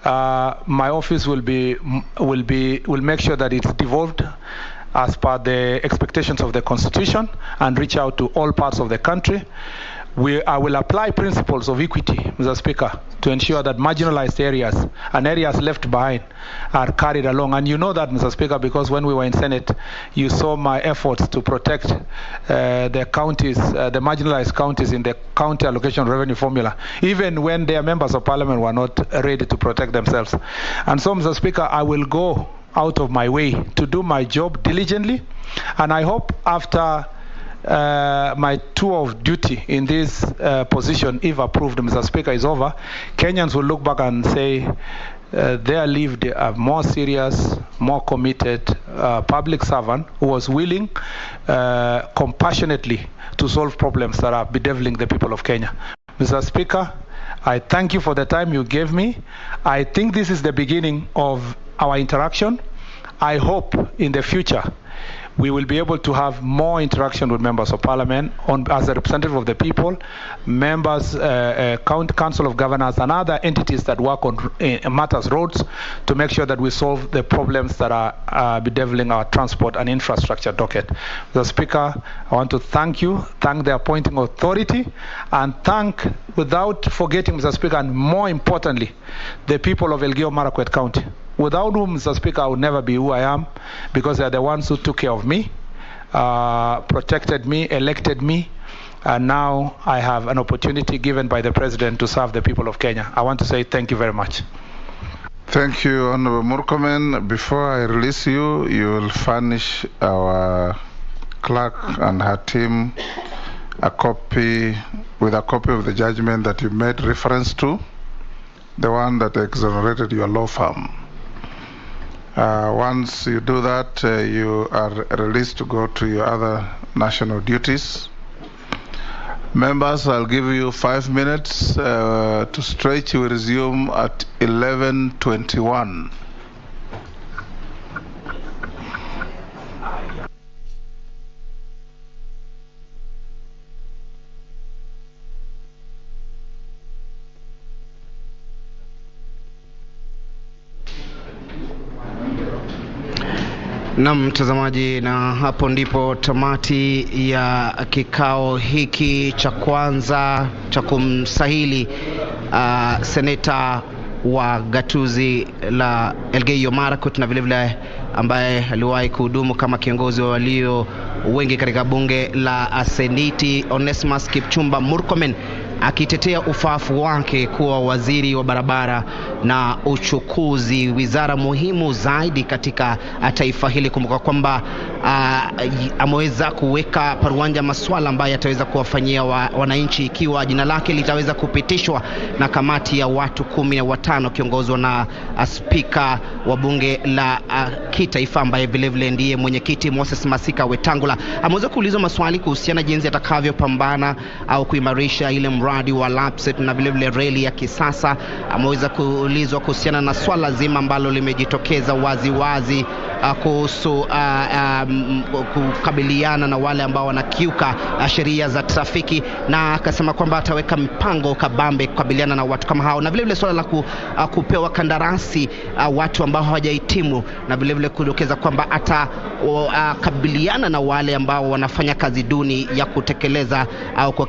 S3: My office will make sure that it's devolved as per the expectations of the Constitution and reach out to all parts of the country. I will apply principles of equity, Mr. Speaker, to ensure that marginalized areas and areas left behind are carried along. And you know that, Mr. Speaker, because when we were in Senate, you saw my efforts to protect the counties, the marginalized counties in the county allocation revenue formula, even when their members of parliament were not ready to protect themselves. And so, Mr. Speaker, I will go out of my way to do my job diligently, and I hope after my tour of duty in this position, if approved, Mr. Speaker, is over, Kenyans will look back and say there lived a more serious, more committed public servant who was willing compassionately to solve problems that are bedeviling the people of Kenya. Mr. Speaker, I thank you for the time you gave me. I think this is the beginning of our interaction. I hope in the future we will be able to have more interaction with members of parliament as a representative of the people, members, council of governors, and other entities that work on matters roads to make sure that we solve the problems that are bedeviling our transport and infrastructure docket. Mr. Speaker, I want to thank you, thank the appointing authority, and thank, without forgetting, Mr. Speaker, and more importantly, the people of Elgeyo Marakwet County, without whom, Mr. Speaker, I would never be who I am, because they are the ones who took care of me protected me, elected me, and now I have an opportunity given by the President to serve the people of Kenya. I want to say thank you very much.
S4: Thank you, Honorable Murkomen. Before I release you, you will furnish our clerk and her team a copy of the judgment that you made reference to, the one that exonerated your law firm. Once you do that, you are released to go to your other national duties. Members, I'll give you 5 minutes to stretch. You will resume at 11:21.
S20: Na mtazamaji, na hapo ndipo tamati ya kikao hiki cha kwanza cha kumsahili seneta wa gatuzi la Elgeyo Marakwet na vile ambaye aliwahi kuhudumu kama kiongozi wa walio wengi katika bunge la Seneti, Onesmus Kipchumba Murkomen, akitetea ufafu wake kuwa waziri wa barabara na uchukuzi, wizara muhimu zaidi katika taifa hili. Kumbuka kwamba ameweza kuweka paruanja masuala ambayo yataweza kuwafanyia wananchi ikiwa jina lake litaweza kupitishwa na kamati ya watu 15 kiongozwa na spika wa bunge la kitaifa ambaye vile ndiye mwenyekiti Moses Masika Wetangula. Ameweza kuulizwa maswali kuhusiana jinsi atakavyopambana au kuimarisha ile mradi wa Lapset na vile reli ya kisasa. Ameweza kuulizwa kuhusiana na swala zima ambalo limejitokeza wazi kuhusu kukabiliana na wale ambao wanakiuka sheria za trafiki, na akasema kwamba ataweka mipango kabambe kukabiliana na watu kama hao, na vile swala la kupewa kandarasi watu ambao hawajahitimu, na vile kudokeza kwamba atakabiliana na wale ambao wanafanya kazi duni ya kutekeleza au